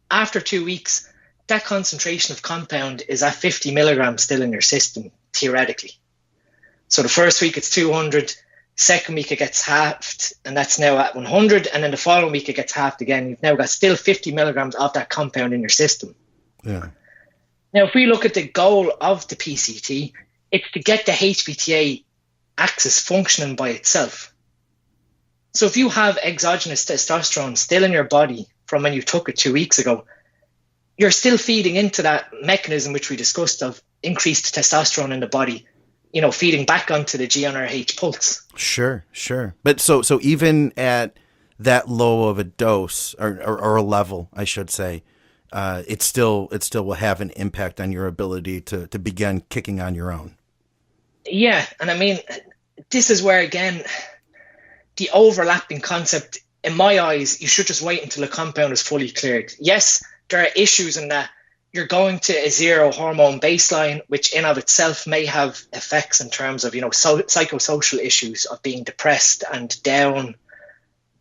after 2 weeks, that concentration of compound is at 50 milligrams still in your system, theoretically. So the first week it's 200, second week it gets halved, and that's now at 100, and then the following week it gets halved again. You've now got still 50 milligrams of that compound in your system.
Yeah.
Now, if we look at the goal of the PCT, it's to get the HPTA axis functioning by itself. So if you have exogenous testosterone still in your body from when you took it 2 weeks ago, you're still feeding into that mechanism which we discussed of increased testosterone in the body, feeding back onto the GnRH pulse.
Sure. But so even at that low of a dose or a level, I should say, it still will have an impact on your ability to begin kicking on your own.
Yeah, and I mean, this is where, again, the overlapping concept, in my eyes, you should just wait until the compound is fully cleared. Yes, there are issues in that you're going to a zero hormone baseline, which in of itself may have effects in terms of, psychosocial issues of being depressed and down.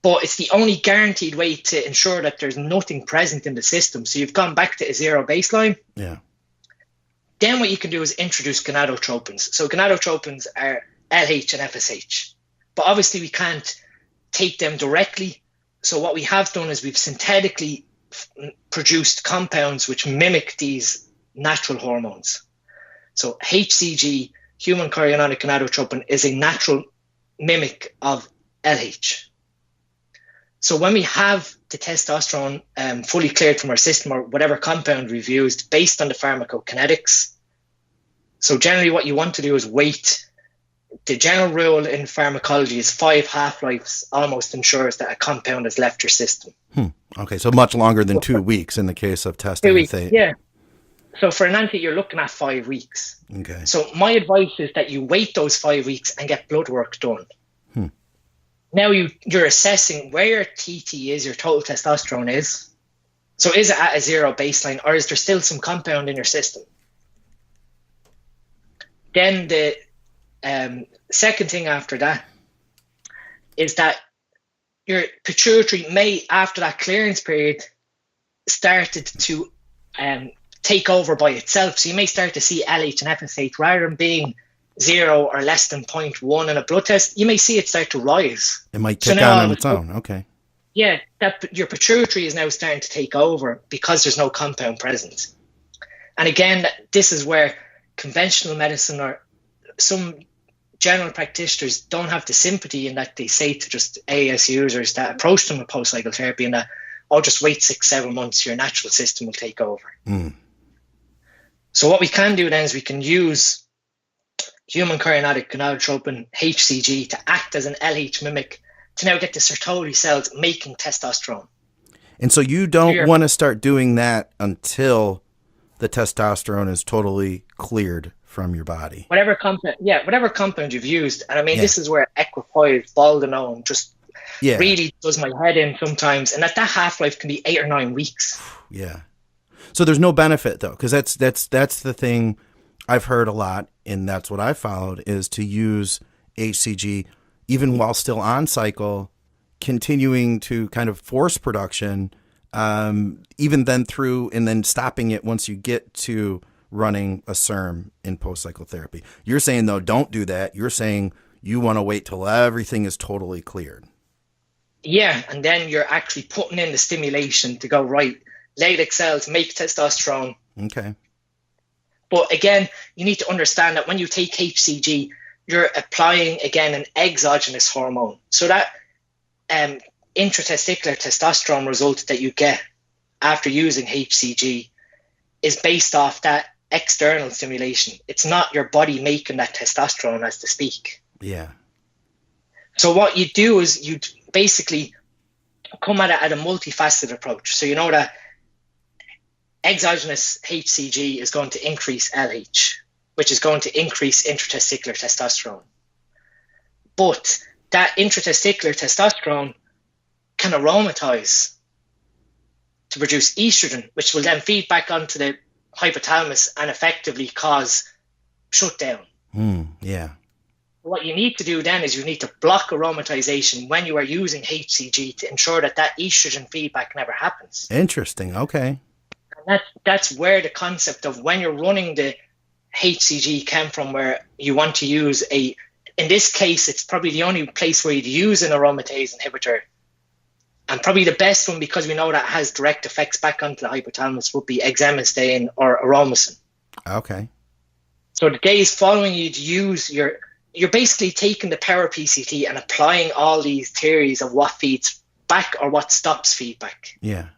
But it's the only guaranteed way to ensure that there's nothing present in the system. So you've gone back to a zero baseline.
Yeah.
Then what you can do is introduce gonadotropins. So gonadotropins are LH and FSH. But obviously we can't take them directly. So what we have done is we've synthetically produced compounds which mimic these natural hormones. So HCG, human chorionic gonadotropin, is a natural mimic of LH. So when we have the testosterone fully cleared from our system, or whatever compound we've used based on the pharmacokinetics, so generally what you want to do is wait. The general rule in pharmacology is 5 half-lives almost ensures that a compound has left your system.
Okay, so much longer than 2 weeks in the case of testing.
2 weeks, yeah. So for an anti, you're looking at 5 weeks.
Okay.
So my advice is that you wait those 5 weeks and get blood work done. Now you're assessing where your TT is, your total testosterone is. So is it at a 0 baseline, or is there still some compound in your system? Then the second thing after that is that your pituitary may, after that clearance period, started to take over by itself. So you may start to see LH and FSH, rather than being 0 or less than 0.1 in a blood test, you may see it start to rise.
It might kick on its own. Okay.
Yeah, that your pituitary is now starting to take over because there's no compound present. And again, this is where conventional medicine or some general practitioners don't have the sympathy in that they say to just AS users that approach them with post-cycle therapy and that, oh, just wait 6-7 months, your natural system will take over. So what we can do then is we can use human chorionic gonadotropin, HCG, to act as an LH mimic to now get the Sertoli cells making testosterone.
And so you don't want to start doing that until the testosterone is totally cleared from your body.
Whatever compound you've used. And I mean, this is where equipoise, baldanone just really does my head in sometimes. And that half-life can be 8 or 9 weeks.
Yeah. So there's no benefit though, because that's the thing I've heard a lot, and that's what I followed, is to use HCG even while still on cycle, continuing to kind of force production, even then through, and then stopping it once you get to running a SERM in post-cycle therapy. You're saying, though, don't do that. You're saying you want to wait till everything is totally cleared.
Yeah, and then you're actually putting in the stimulation to go, right, Leydig cells make testosterone.
Okay.
But again, you need to understand that when you take HCG, you're applying, again, an exogenous hormone. So that intratesticular testosterone result that you get after using HCG is based off that external stimulation. It's not your body making that testosterone, as to speak.
Yeah.
So what you do is you basically come at it at a multifaceted approach. So you know that exogenous HCG is going to increase LH, which is going to increase intratesticular testosterone. But that intratesticular testosterone can aromatize to produce estrogen, which will then feed back onto the hypothalamus and effectively cause shutdown.
Yeah.
What you need to do then is you need to block aromatization when you are using HCG to ensure that that estrogen feedback never happens.
Interesting. Okay.
And that's where the concept of when you're running the HCG came from, where you want to use in this case, it's probably the only place where you'd use an aromatase inhibitor. And probably the best one, because we know that has direct effects back onto the hypothalamus, would be exemestane or aromasin.
Okay.
So the days following you'd use you're basically taking the power PCT and applying all these theories of what feeds back or what stops feedback.
Yeah.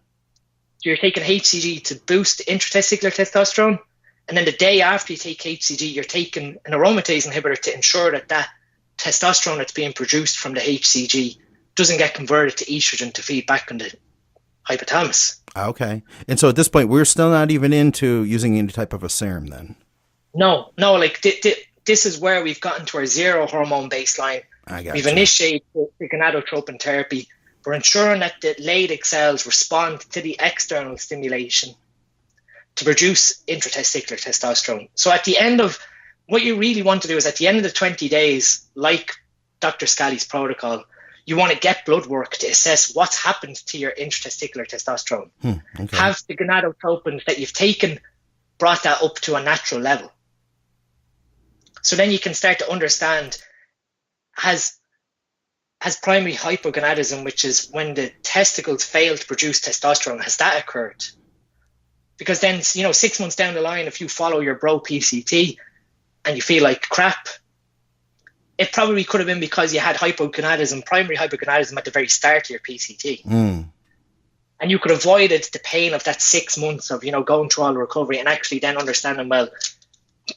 So you're taking HCG to boost intratesticular testosterone, and then the day after you take HCG, you're taking an aromatase inhibitor to ensure that that testosterone that's being produced from the HCG doesn't get converted to estrogen to feed back on the hypothalamus.
Okay. And so at this point, we're still not even into using any type of a serum then?
No, like this is where we've gotten to our 0 hormone baseline. We've initiated the gonadotropin therapy. We're ensuring that the Leydig cells respond to the external stimulation to produce intratesticular testosterone. So at the end of, what you really want to do is at the end of the 20 days, like Dr. Scally's protocol, you want to get blood work to assess what's happened to your intratesticular testosterone.
Okay.
Have the gonadotropins that you've taken brought that up to a natural level? So then you can start to understand, has primary hypogonadism, which is when the testicles fail to produce testosterone, has that occurred? Because then, 6 months down the line, if you follow your bro PCT and you feel like crap, it probably could have been because you had hypogonadism, primary hypogonadism at the very start of your PCT. And you could have avoided the pain of that 6 months of, going through all the recovery and actually then understanding, well,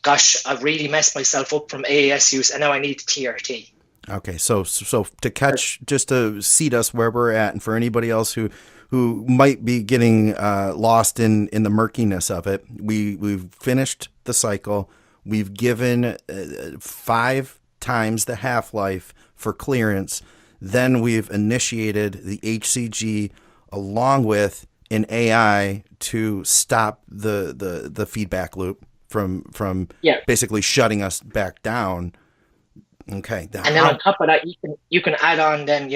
gosh, I've really messed myself up from AAS use and now I need TRT.
Okay, so to catch, just to seat us where we're at, and for anybody else who who might be getting lost in the murkiness of it, we've finished the cycle. We've given 5 times the half-life for clearance. Then we've initiated the HCG along with an AI to stop the feedback loop from basically shutting us back down. Okay.
And then on top of that, you can add on then,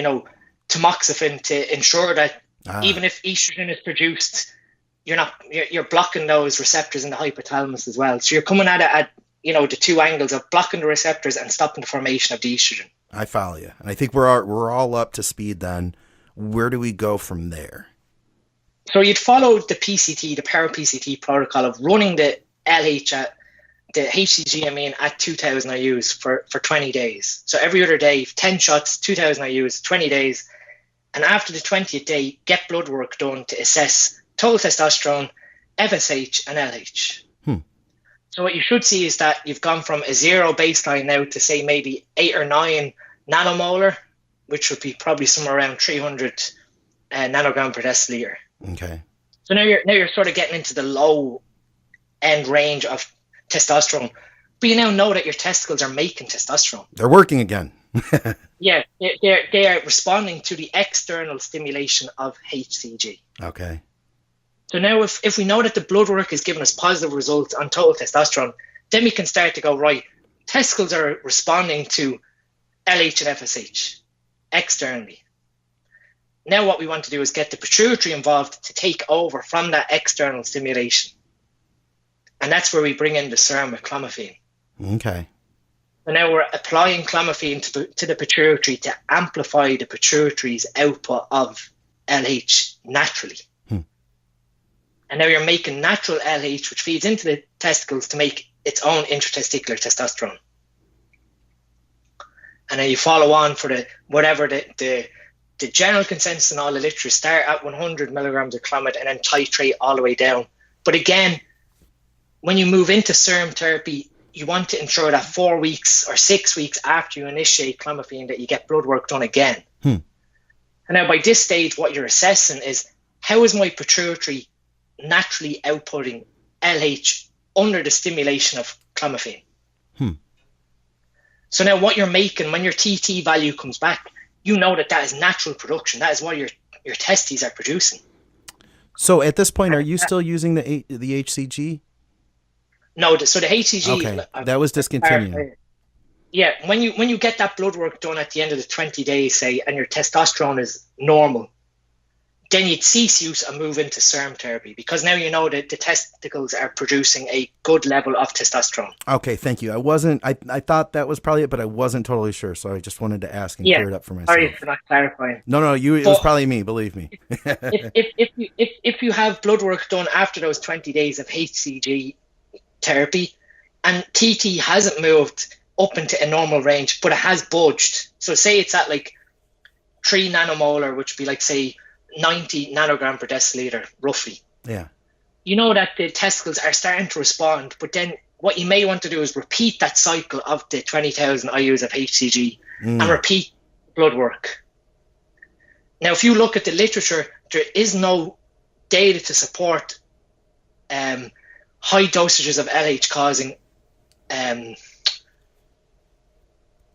tamoxifen to ensure that even if estrogen is produced, you're blocking those receptors in the hypothalamus as well. So you're coming at it at the 2 angles of blocking the receptors and stopping the formation of the estrogen. I
follow you, and I think we're all up to speed. Then where do we go from there?
So you'd follow the PCT, the Power PCT protocol of running the HCG at 2,000 IUs for 20 days. So every other day, 10 shots, 2,000 IUs, 20 days. And after the 20th day, get blood work done to assess total testosterone, FSH, and LH. So what you should see is that you've gone from a 0 baseline now to say maybe 8 or 9 nanomolar, which would be probably somewhere around 300 nanogram per deciliter.
Okay.
So now you're sort of getting into the low end range of testosterone, but you now know that your testicles are making testosterone.
They're working again.
Yeah, they are responding to the external stimulation of HCG.
Okay.
So now if we know that the blood work is giving us positive results on total testosterone, then we can start to go, right, testicles are responding to LH and FSH externally. Now what we want to do is get the pituitary involved to take over from that external stimulation. And that's where we bring in the serum with clomiphene.
Okay.
So now we're applying clomiphene to the pituitary to amplify the pituitary's output of LH naturally. And now you're making natural LH, which feeds into the testicles to make its own intratesticular testosterone. And then you follow on for the general consensus in all the literature, start at 100 milligrams of Clomid and then titrate all the way down. But again, when you move into serum therapy, you want to ensure that 4 weeks or 6 weeks after you initiate clomiphene that you get blood work done again. And now by this stage, what you're assessing is, how is my pituitary naturally outputting LH under the stimulation of clomiphene? So now what you're making, when your TT value comes back, you know that is natural production. That is what your testes are producing.
So at this point, are you still using the HCG?
No, so the HCG...
Okay, that was discontinued.
Yeah, when you get that blood work done at the end of the 20 days, say, and your testosterone is normal, then you'd cease use and move into serum therapy, because now you know that the testicles are producing a good level of testosterone.
Okay, thank you. I thought that was probably it, but I wasn't totally sure, so I just wanted to ask and clear it up for myself.
Sorry for not clarifying.
No, it was probably me, believe me.
if you have blood work done after those 20 days of HCG therapy, and TT hasn't moved up into a normal range, but it has budged. So say it's at like 3 nanomolar, which would be like, say, 90 nanogram per deciliter, roughly.
Yeah.
You know that the testicles are starting to respond, but then what you may want to do is repeat that cycle of the 20,000 IUs of HCG and repeat blood work. Now, if you look at the literature, there is no data to support high dosages of LH causing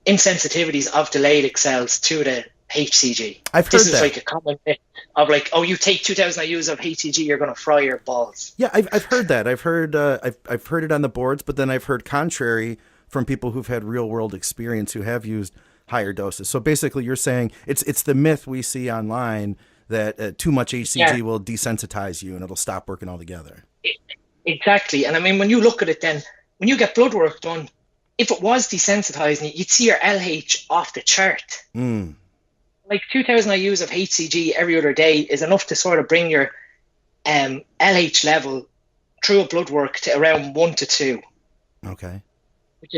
insensitivities of the Leydig cells to the HCG. This is like a common myth of like, oh, you take 2,000 IUs of HCG, you're going to fry your balls.
Yeah, I've heard that. I've heard it on the boards, but then I've heard contrary from people who've had real world experience who have used higher doses. So basically, you're saying it's the myth we see online that too much HCG will desensitize you and it'll stop working altogether.
Exactly. And I mean, when you look at it, then when you get blood work done, if it was desensitizing, you'd see your LH off the chart. Like 2,000 IUs of HCG every other day is enough to sort of bring your LH level through a blood work to around 1 to 2.
Okay.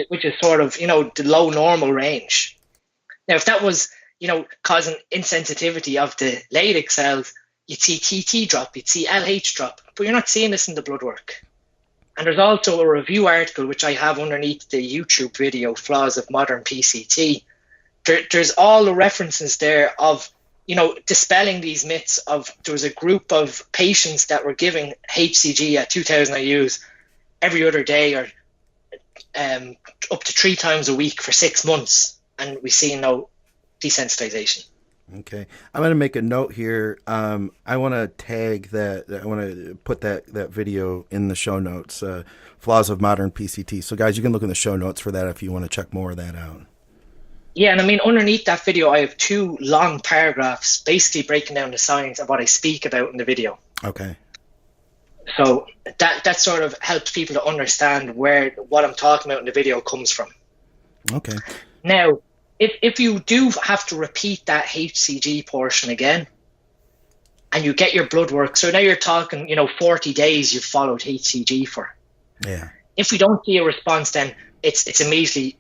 Which is sort of, the low normal range. Now, if that was, causing insensitivity of the Leydig cells, you'd see TT drop, you'd see LH drop, but you're not seeing this in the blood work. And there's also a review article, which I have underneath the YouTube video, Flaws of Modern PCT. There's all the references there of dispelling these myths of there was a group of patients that were giving HCG at 2,000 IUs every other day or up to 3 times a week for 6 months, and we see no desensitization.
Okay, I'm going to make a note here. I want to tag that. I want to put that video in the show notes. Flaws of modern PCT. So, guys, you can look in the show notes for that if you want to check more of that out.
Yeah, and I mean, underneath that video, I have 2 long paragraphs basically breaking down the science of what I speak about in the video.
Okay.
So that sort of helps people to understand where what I'm talking about in the video comes from. Okay. Now, if you do have to repeat that HCG portion again, and you get your blood work, so now you're talking, 40 days you've followed HCG for. Yeah. If we don't see a response, then it's immediately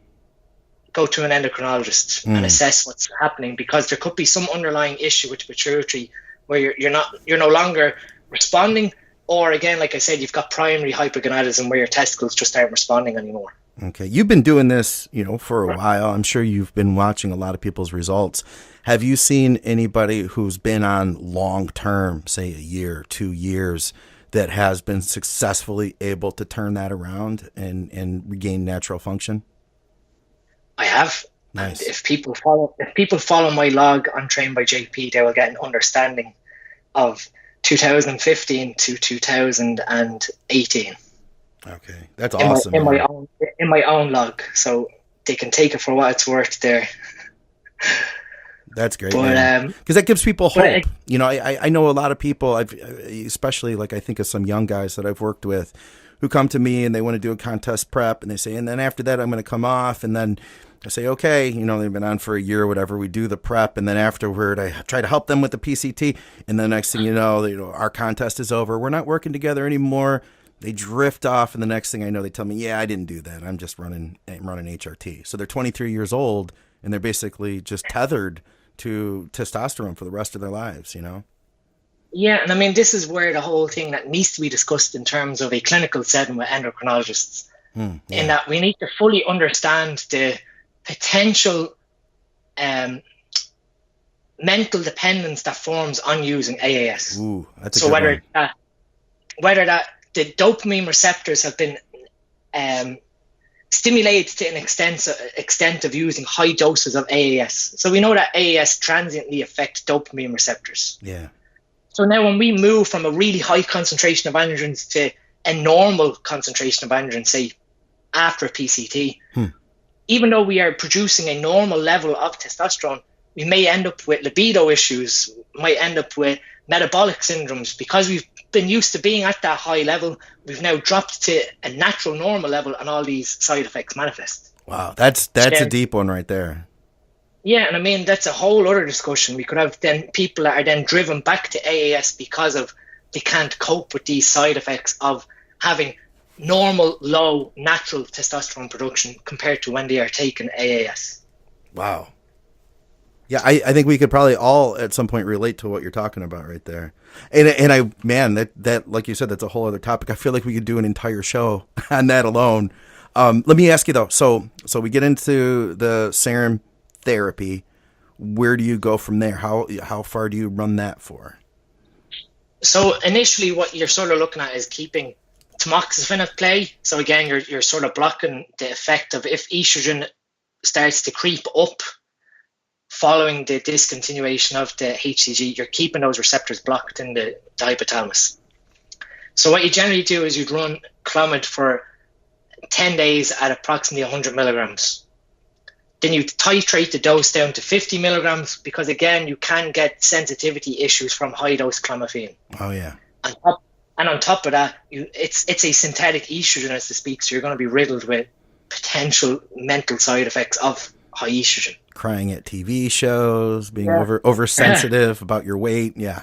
go to an endocrinologist and assess what's happening, because there could be some underlying issue with the pituitary where you're no longer responding, or again, like I said, you've got primary hypergonadism where your testicles just aren't responding anymore.
Okay. You've been doing this, for a while. I'm sure you've been watching a lot of people's results. Have you seen anybody who's been on long term, say a year, 2 years, that has been successfully able to turn that around and regain natural function?
I have.
Nice.
And if people follow my log on Trained by JP, they will get an understanding of 2015 to 2018.
Okay, that's awesome.
In my own log, so they can take it for what it's worth there.
That's great, because that gives people hope. I know a lot of people, especially like I think of some young guys that I've worked with, who come to me and they want to do a contest prep, and they say, and then after that I'm going to come off, and then I say, okay, they've been on for a year or whatever, we do the prep, and then afterward I try to help them with the PCT, and the next thing you know, our contest is over, we're not working together anymore. They drift off, and the next thing I know, they tell me, yeah, I didn't do that. I'm running HRT. So they're 23 years old, and they're basically just tethered to testosterone for the rest of their lives,
Yeah, and I mean, this is where the whole thing that needs to be discussed in terms of a clinical setting with endocrinologists, in that we need to fully understand the potential mental dependence that forms on using AAS.
Ooh, that's a
so
good
whether that the dopamine receptors have been stimulated to an extent of using high doses of AAS. So we know that AAS transiently affects dopamine receptors.
Yeah.
So now when we move from a really high concentration of androgens to a normal concentration of androgens, say after a PCT, even though we are producing a normal level of testosterone, we may end up with libido issues, might end up with metabolic syndromes, because we've been used to being at that high level. We've now dropped to a natural normal level, and all these side effects manifest.
Wow, that's a deep one right there.
Yeah, and I mean, that's a whole other discussion. We could have then people that are then driven back to AAS because of they can't cope with these side effects of having normal, low, natural testosterone production compared to when they are taking AAS.
Wow. Yeah, I think we could probably all at some point relate to what you're talking about right there. And that like you said, that's a whole other topic. I feel like we could do an entire show on that alone. Let me ask you though. So we get into the serum therapy. Where do you go from there? How far do you run that for?
So initially, what you're sort of looking at is keeping tamoxifen at play. So again, you're sort of blocking the effect of if estrogen starts to creep up following the discontinuation of the HCG, you're keeping those receptors blocked in the hypothalamus. So what you generally do is you'd run Clomid for 10 days at approximately 100 milligrams. Then you titrate the dose down to 50 milligrams, because again, you can get sensitivity issues from high dose clomiphene.
Oh yeah.
And on top of that, it's a synthetic estrogen, as to speak, so you're going to be riddled with potential mental side effects of high estrogen.
Crying at TV shows, being oversensitive about your weight. Yeah.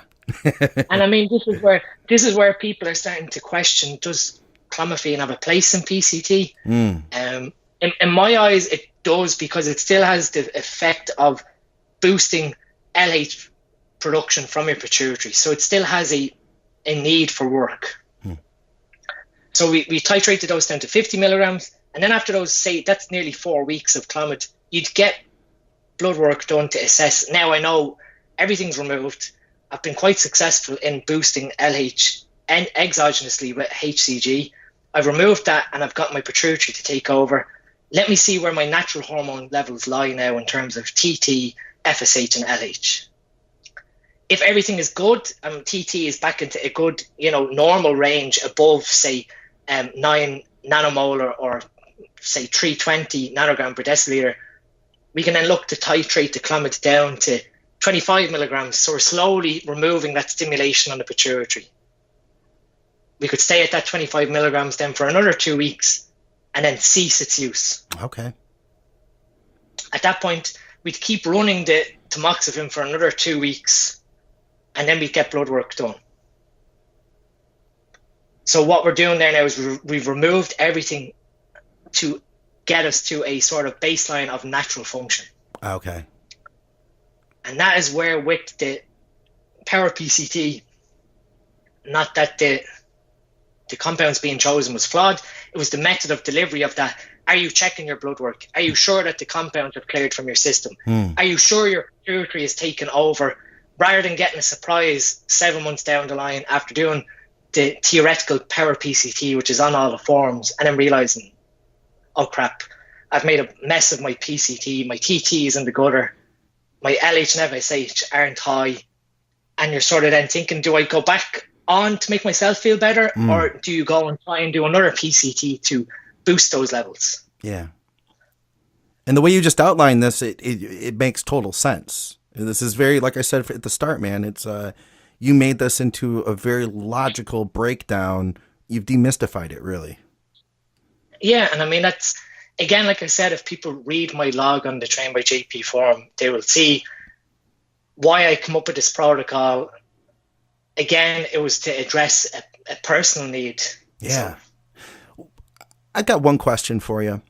And I mean, this is where people are starting to question, does clomiphene have a place in PCT? In my eyes, it does, because it still has the effect of boosting LH production from your pituitary. So it still has a need for work. So we titrate the dose down to 50 milligrams. And then after those, say that's nearly 4 weeks of Clomid, you'd get blood work done to assess. Now I know everything's removed. I've been quite successful in boosting LH and exogenously with HCG. I've removed that and I've got my pituitary to take over. Let me see where my natural hormone levels lie now in terms of TT, FSH, and LH. If everything is good, TT is back into a good, normal range above, say, 9 nanomolar or, say, 320 nanogram per deciliter, we can then look to titrate the clomid down to 25 milligrams. So we're slowly removing that stimulation on the pituitary. We could stay at that 25 milligrams then for another 2 weeks and then cease its use.
Okay.
At that point, we'd keep running the tamoxifen for another 2 weeks, and then we'd get blood work done. So what we're doing there now is we've removed everything to get us to a sort of baseline of natural function.
Okay.
And that is where with the power PCT, not that the compounds being chosen was flawed, it was the method of delivery of that. Are you checking your blood work? Are you sure that the compounds have cleared from your system? Are you sure your pituitary is taken over? Rather than getting a surprise 7 months down the line after doing the theoretical power PCT, which is on all the forms, and then realizing, oh crap, I've made a mess of my PCT, my TT is in the gutter, my LH and FSH aren't high, and you're sort of then thinking, do I go back on to make myself feel better, or do you go and try and do another PCT to boost those levels?
Yeah. And the way you just outlined this, it makes total sense. This is very, like I said at the start, man, it's you made this into a very logical breakdown. You've demystified it, really.
Yeah, and I mean, that's, again, like I said, if people read my log on the Train by JP forum, they will see why I come up with this protocol. Again, it was to address a personal need.
Yeah. So. I got one question for you.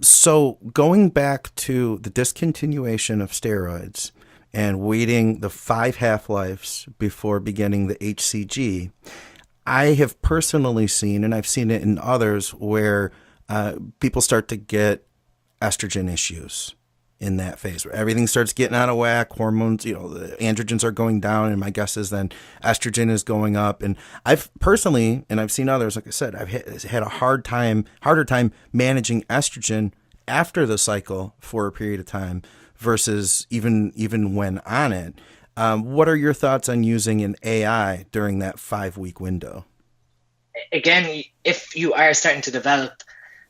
So going back to the discontinuation of steroids and waiting the 5 half-lives before beginning the HCG, I have personally seen, and I've seen it in others, where people start to get estrogen issues in that phase, where everything starts getting out of whack, hormones, the androgens are going down, and my guess is then estrogen is going up. And I've personally, and I've seen others, like I said, I've had a harder time managing estrogen after the cycle for a period of time versus even when on it. What are your thoughts on using an AI during that 5-week window? Again,
if you are starting to develop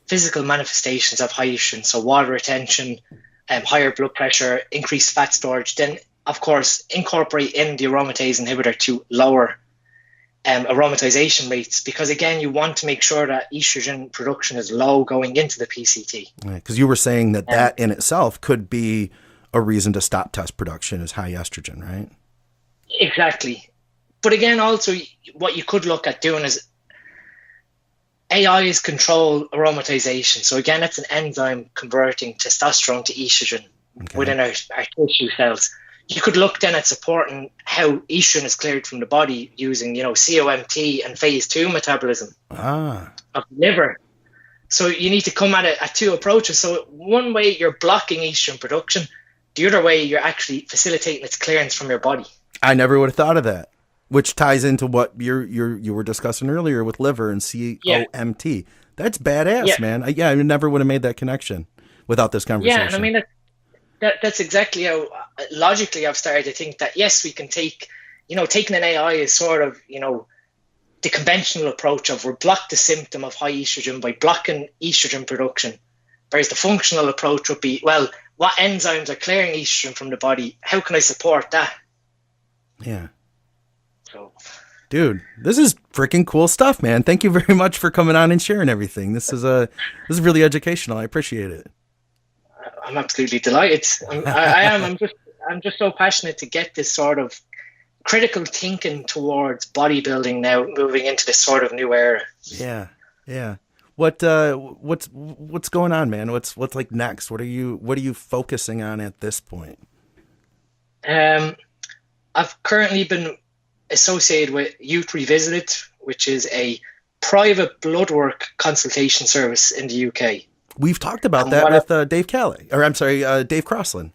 physical manifestations of high estrogen, so water retention, higher blood pressure, increased fat storage, then of course incorporate in the aromatase inhibitor to lower aromatization rates, because again, you want to make sure that estrogen production is low going into the PCT.
Because you were saying that in itself could be a reason to stop test production is high estrogen, right?
Exactly. But again, also what you could look at doing is AIs control aromatization. So again, it's an enzyme converting testosterone to estrogen within our tissue cells. You could look then at supporting how estrogen is cleared from the body using, COMT and phase 2 metabolism of the liver. So you need to come at it at 2 approaches. So one way you're blocking estrogen production, the other way you're actually facilitating its clearance from your body.
I never would have thought of that. Which ties into what you were discussing earlier with liver and COMT. Yeah. That's badass, man. I never would have made that connection without this conversation.
Yeah, and I mean, that's exactly how logically I've started to think that, yes, we can take, taking an AI is sort of, the conventional approach of we block the symptom of high estrogen by blocking estrogen production. Whereas the functional approach would be, well, what enzymes are clearing estrogen from the body? How can I support that?
Yeah.
So,
dude, this is freaking cool stuff, man. Thank you very much for coming on and sharing everything. This is really educational. I appreciate it.
I'm absolutely delighted. I am. I'm just so passionate to get this sort of critical thinking towards bodybuilding now, moving into this sort of new era.
Yeah. What's going on, man? What's like next? What are you focusing on at this point?
I've currently been associated with Youth Revisited, which is a private blood work consultation service in the UK.
We've talked about that with Dave Kelly, or I'm sorry, Dave Crossland.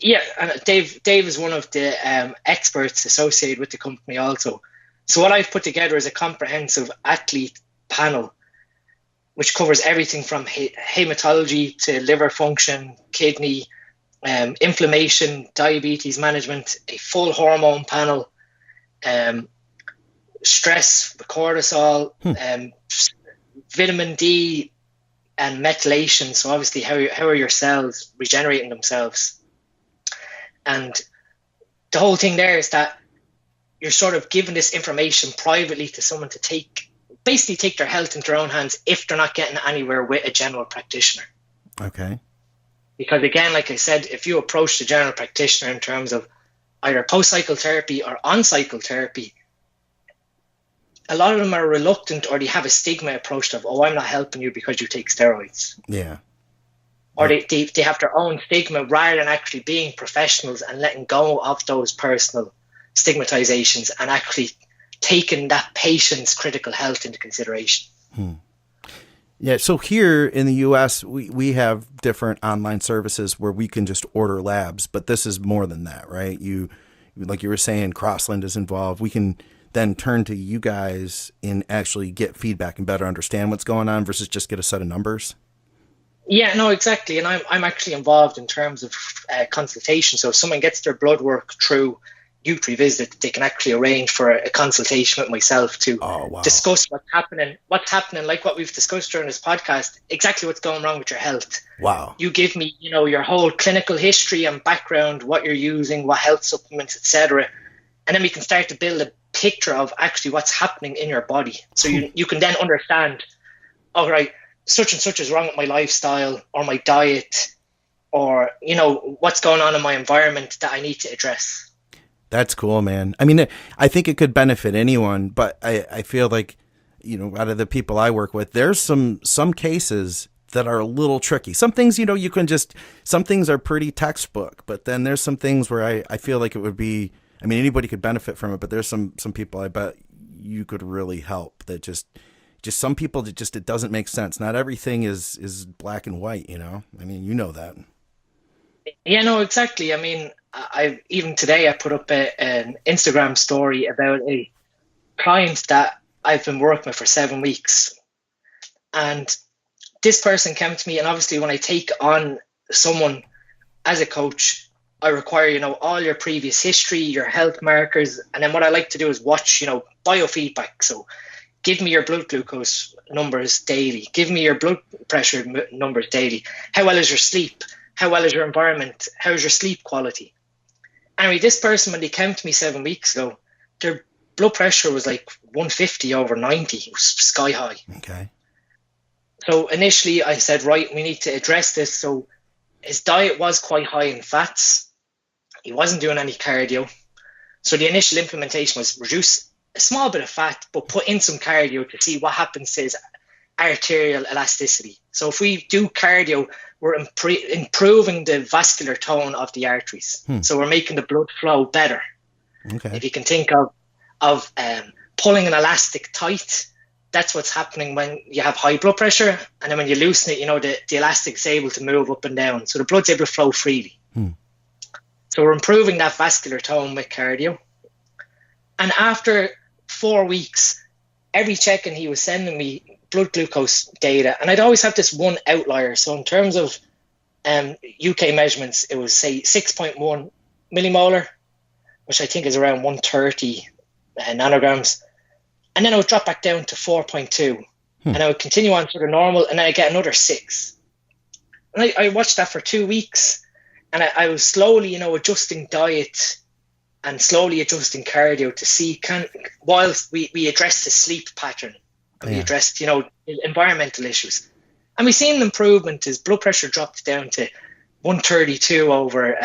Yeah, and Dave is one of the experts associated with the company also. So what I've put together is a comprehensive athlete panel, which covers everything from hematology to liver function, kidney, inflammation, diabetes management, a full hormone panel, stress, cortisol, vitamin D, and methylation. So obviously, how are your cells regenerating themselves? And the whole thing there is that you're sort of giving this information privately to someone to basically take their health into their own hands if they're not getting anywhere with a general practitioner.
Okay.
Because again, like I said, if you approach the general practitioner in terms of either post-cycle therapy or on-cycle therapy, a lot of them are reluctant, or they have a stigma approach of, oh, I'm not helping you because you take steroids.
Yeah.
Or they have their own stigma rather than actually being professionals and letting go of those personal stigmatizations and actually taking that patient's critical health into consideration.
Yeah, so here in the U.S., we have different online services where we can just order labs, but this is more than that, right? You, like you were saying, Crossland is involved. We can then turn to you guys and actually get feedback and better understand what's going on versus just get a set of numbers.
Yeah, no, exactly. And I'm actually involved in terms of consultation. So if someone gets their blood work through Visit, they can actually arrange for a consultation with myself to discuss what's happening, like what we've discussed during this podcast, exactly what's going wrong with your health.
Wow.
You give me, your whole clinical history and background, what you're using, what health supplements, etc. And then we can start to build a picture of actually what's happening in your body. So you can then understand, all right, such and such is wrong with my lifestyle or my diet, or, what's going on in my environment that I need to address.
That's cool, man. I mean, I think it could benefit anyone, but I feel like, out of the people I work with, there's some cases that are a little tricky. Some things, you can some things are pretty textbook, but then there's some things where I feel like it would be, I mean, anybody could benefit from it, but there's some people I bet you could really help that just some people that it doesn't make sense. Not everything is black and white, I mean, that.
Yeah, no, exactly. I mean, even today I put up an Instagram story about a client that I've been working with for 7 weeks. And this person came to me, and obviously when I take on someone as a coach, I require, all your previous history, your health markers. And then what I like to do is watch, biofeedback. So give me your blood glucose numbers daily. Give me your blood pressure numbers daily. How well is your sleep? How well is your environment? How's your sleep quality? Anyway, this person, when they came to me 7 weeks ago, their blood pressure was like 150 over 90. It was sky high.
Okay.
So initially I said, right, we need to address this. So his diet was quite high in fats. He wasn't doing any cardio. So the initial implementation was reduce a small bit of fat, but put in some cardio to see what happens to his arterial elasticity. So if we do cardio, we're improving the vascular tone of the arteries. So we're making the blood flow better.
Okay.
If you can think of pulling an elastic tight, that's what's happening when you have high blood pressure. And then when you loosen it, the elastic's able to move up and down. So the blood's able to flow freely. So we're improving that vascular tone with cardio. And after 4 weeks, every check-in he was sending me blood glucose data, and I'd always have this one outlier. So in terms of UK measurements, it was say 6.1 millimolar, which I think is around 130 nanograms, and then I would drop back down to 4.2, and I would continue on sort of normal, and then I get another 6. And I watched that for 2 weeks, and I was slowly, adjusting diet and slowly adjusting cardio to see whilst we address the sleep pattern. And we addressed, environmental issues. And we seen an improvement. His blood pressure dropped down to 132 over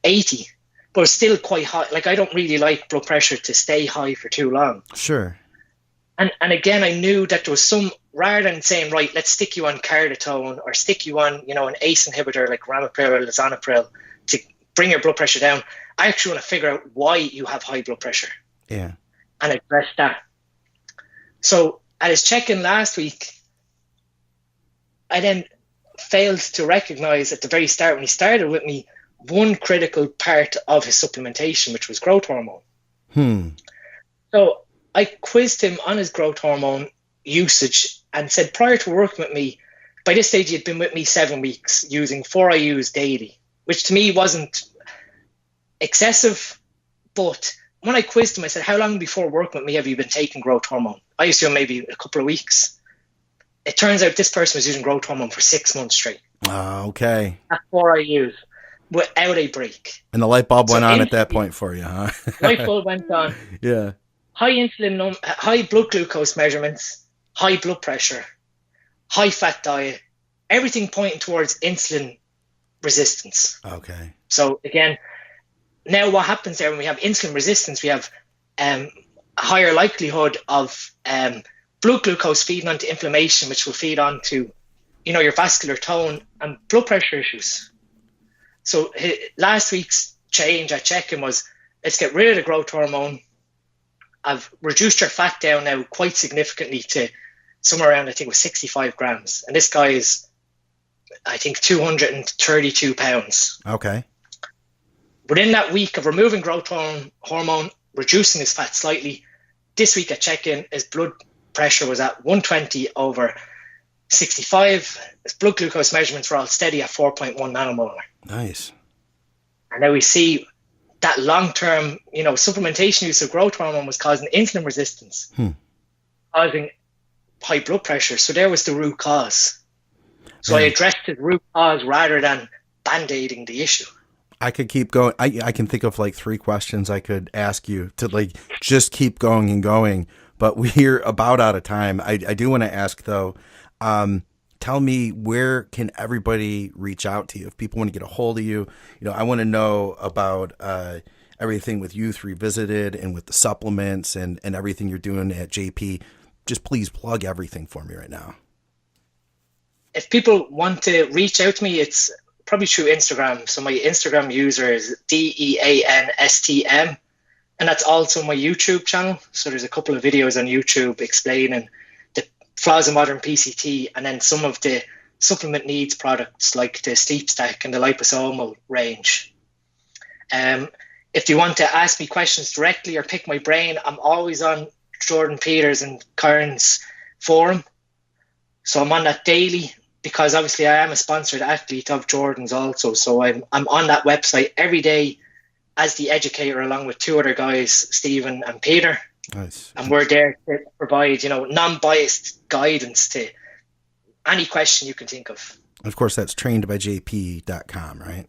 80, but it's still quite high. Like, I don't really like blood pressure to stay high for too long.
Sure.
And again, I knew that there was some, rather than saying, right, let's stick you on carditone or stick you on, an ACE inhibitor like ramipril or lisinopril to bring your blood pressure down, I actually want to figure out why you have high blood pressure.
Yeah.
And address that. So at his check-in last week, I then failed to recognize at the very start when he started with me one critical part of his supplementation, which was growth hormone. So I quizzed him on his growth hormone usage and said, prior to working with me, by this stage, he'd been with me 7 weeks using 4 IUs daily, which to me wasn't excessive. But when I quizzed him, I said, how long before working with me have you been taking growth hormone? I assume maybe a couple of weeks. It turns out this person was using growth hormone for 6 months straight.
Okay.
At 4 IUs without a break.
And the light bulb went on at that point for you, huh?
Light bulb went on.
Yeah.
High insulin, high blood glucose measurements, high blood pressure, high fat diet, everything pointing towards insulin resistance.
Okay.
So again, now what happens there when we have insulin resistance, we have a higher likelihood of blood glucose feeding onto inflammation, which will feed onto, your vascular tone and blood pressure issues. So last week's change at check-in was, let's get rid of the growth hormone. I've reduced your fat down now quite significantly to somewhere around, I think it was 65 grams. And this guy is, I think, 232 pounds.
Okay.
Within that week of removing growth hormone, reducing his fat slightly, this week at check-in, his blood pressure was at 120 over 65. His blood glucose measurements were all steady at 4.1 nanomolar.
Nice.
And now we see that long-term, supplementation use of growth hormone was causing insulin resistance, causing high blood pressure. So there was the root cause. So I addressed the root cause rather than band-aiding the issue.
I could keep going. I can think of like 3 questions I could ask you to like just keep going and going, but we're about out of time. I do want to ask though, tell me, where can everybody reach out to you if people want to get a hold of you? I want to know about everything with Youth Revisited and with the supplements and everything you're doing at JP. Just please plug everything for me right now.
If people want to reach out to me, it's probably through Instagram. So my Instagram user is DEANSTM, and that's also my YouTube channel. So there's a couple of videos on YouTube explaining the flaws of modern PCT, and then some of the supplement needs products like the Steep Stack and the liposomal range. If you want to ask me questions directly or pick my brain, I'm always on Jordan Peters and Kern's forum. So I'm on that daily, because obviously I am a sponsored athlete of Jordan's also. So I'm on that website every day as the educator, along with 2 other guys, Stephen and Peter.
Nice.
And we're there to provide, non-biased guidance to any question you can think of.
Of course, that's trainedbyjp.com, right?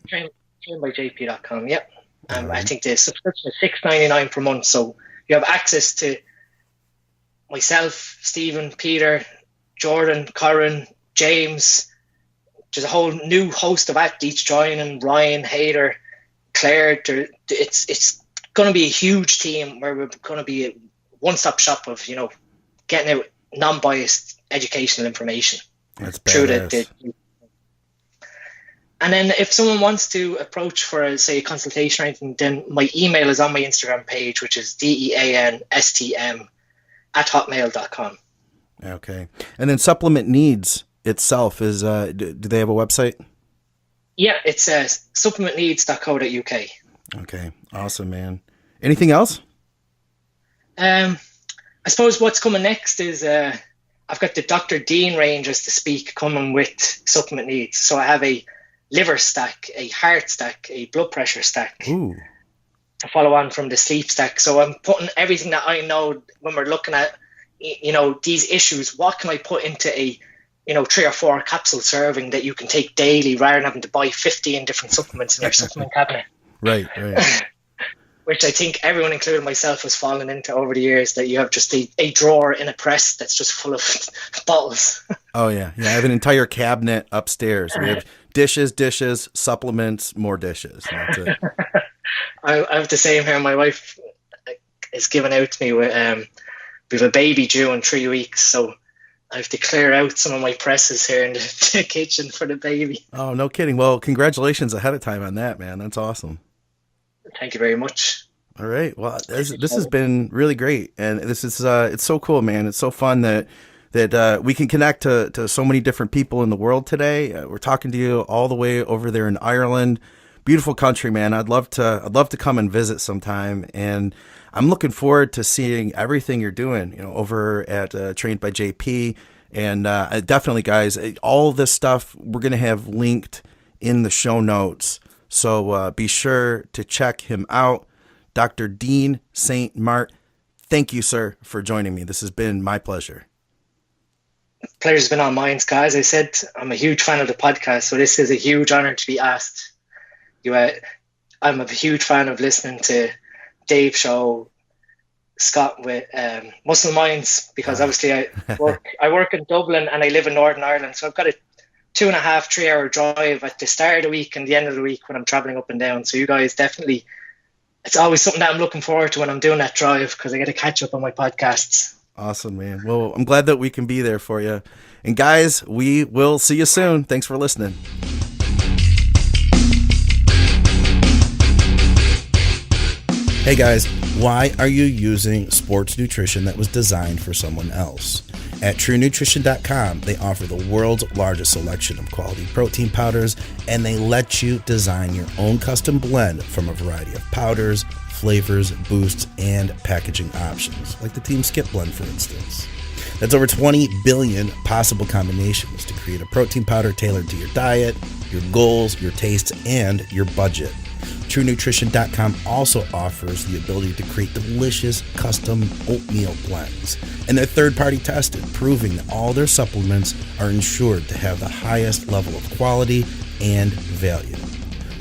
Trainedbyjp.com, yep.
Right.
I think the subscription is $6.99 per month. So you have access to myself, Stephen, Peter, Jordan, Corin, James. There's a whole new host of athletes joining, Ryan, Hayter, Claire. It's going to be a huge team where we're going to be a one-stop shop of, getting out non-biased educational information.
That's
through
badass.
And then if someone wants to approach for, say, a consultation or anything, then my email is on my Instagram page, which is DEANSTM@hotmail.com.
Okay. And then Supplement Needs itself is, do they have a website?
Yeah, it's supplementneeds.co.uk.
Okay. Awesome, man. Anything else?
I suppose what's coming next is I've got the Dr. Dean range as to speak coming with Supplement Needs. So I have a liver stack, a heart stack, a blood pressure stack.
Ooh.
To follow on from the sleep stack. So I'm putting everything that I know when we're looking at, these issues. What can I put into a, 3 or 4 capsule serving that you can take daily rather than having to buy 15 different supplements in your supplement cabinet?
Right.
Which I think everyone, including myself, has fallen into over the years, that you have just a drawer in a press that's just full of bottles.
Oh, yeah. I have an entire cabinet upstairs. We have dishes, supplements, more dishes. That's it.
I have the same here. My wife is giving out to me with, we have a baby due in 3 weeks, so I have to clear out some of my presses here in the kitchen for the baby.
Oh, no kidding. Well, congratulations ahead of time on that, man. That's awesome.
Thank you very much.
All right. Well, this has been really great, and this is it's so cool, man. It's so fun that we can connect to so many different people in the world today. We're talking to you all the way over there in Ireland, beautiful country, man. I'd love to come and visit sometime, and I'm looking forward to seeing everything you're doing, over at Trained by JP. And definitely, guys, all this stuff we're going to have linked in the show notes. So be sure to check him out. Dr. Dean St Mart, thank you, sir, for joining me. This has been my pleasure.
Pleasure's been all mine, Scott. As I said, I'm a huge fan of the podcast, so this is a huge honor to be asked. I'm a huge fan of listening to Dave's show, Scott with Muscle Minds, because obviously I work in Dublin and I live in Northern Ireland, so I've got a 2.5-3 hour drive at the start of the week and the end of the week when I'm traveling up and down. So you guys definitely, it's always something that I'm looking forward to when I'm doing that drive, because I get to catch up on my podcasts.
Awesome, man. Well, I'm glad that we can be there for you. And guys, we will see you soon. Thanks for listening. Hey guys, why are you using sports nutrition that was designed for someone else? At TrueNutrition.com, they offer the world's largest selection of quality protein powders, and they let you design your own custom blend from a variety of powders, flavors, boosts, and packaging options, like the Team Skip blend, for instance. That's over 20 billion possible combinations to create a protein powder tailored to your diet, your goals, your tastes, and your budget. TrueNutrition.com also offers the ability to create delicious custom oatmeal blends, and they're third-party tested, proving that all their supplements are ensured to have the highest level of quality and value.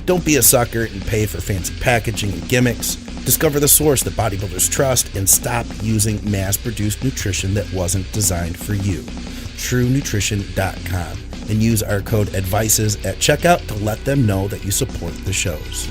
Don't be a sucker and pay for fancy packaging and gimmicks. Discover the source that bodybuilders trust and stop using mass-produced nutrition that wasn't designed for you. TrueNutrition.com, and use our code ADVICES at checkout to let them know that you support the shows.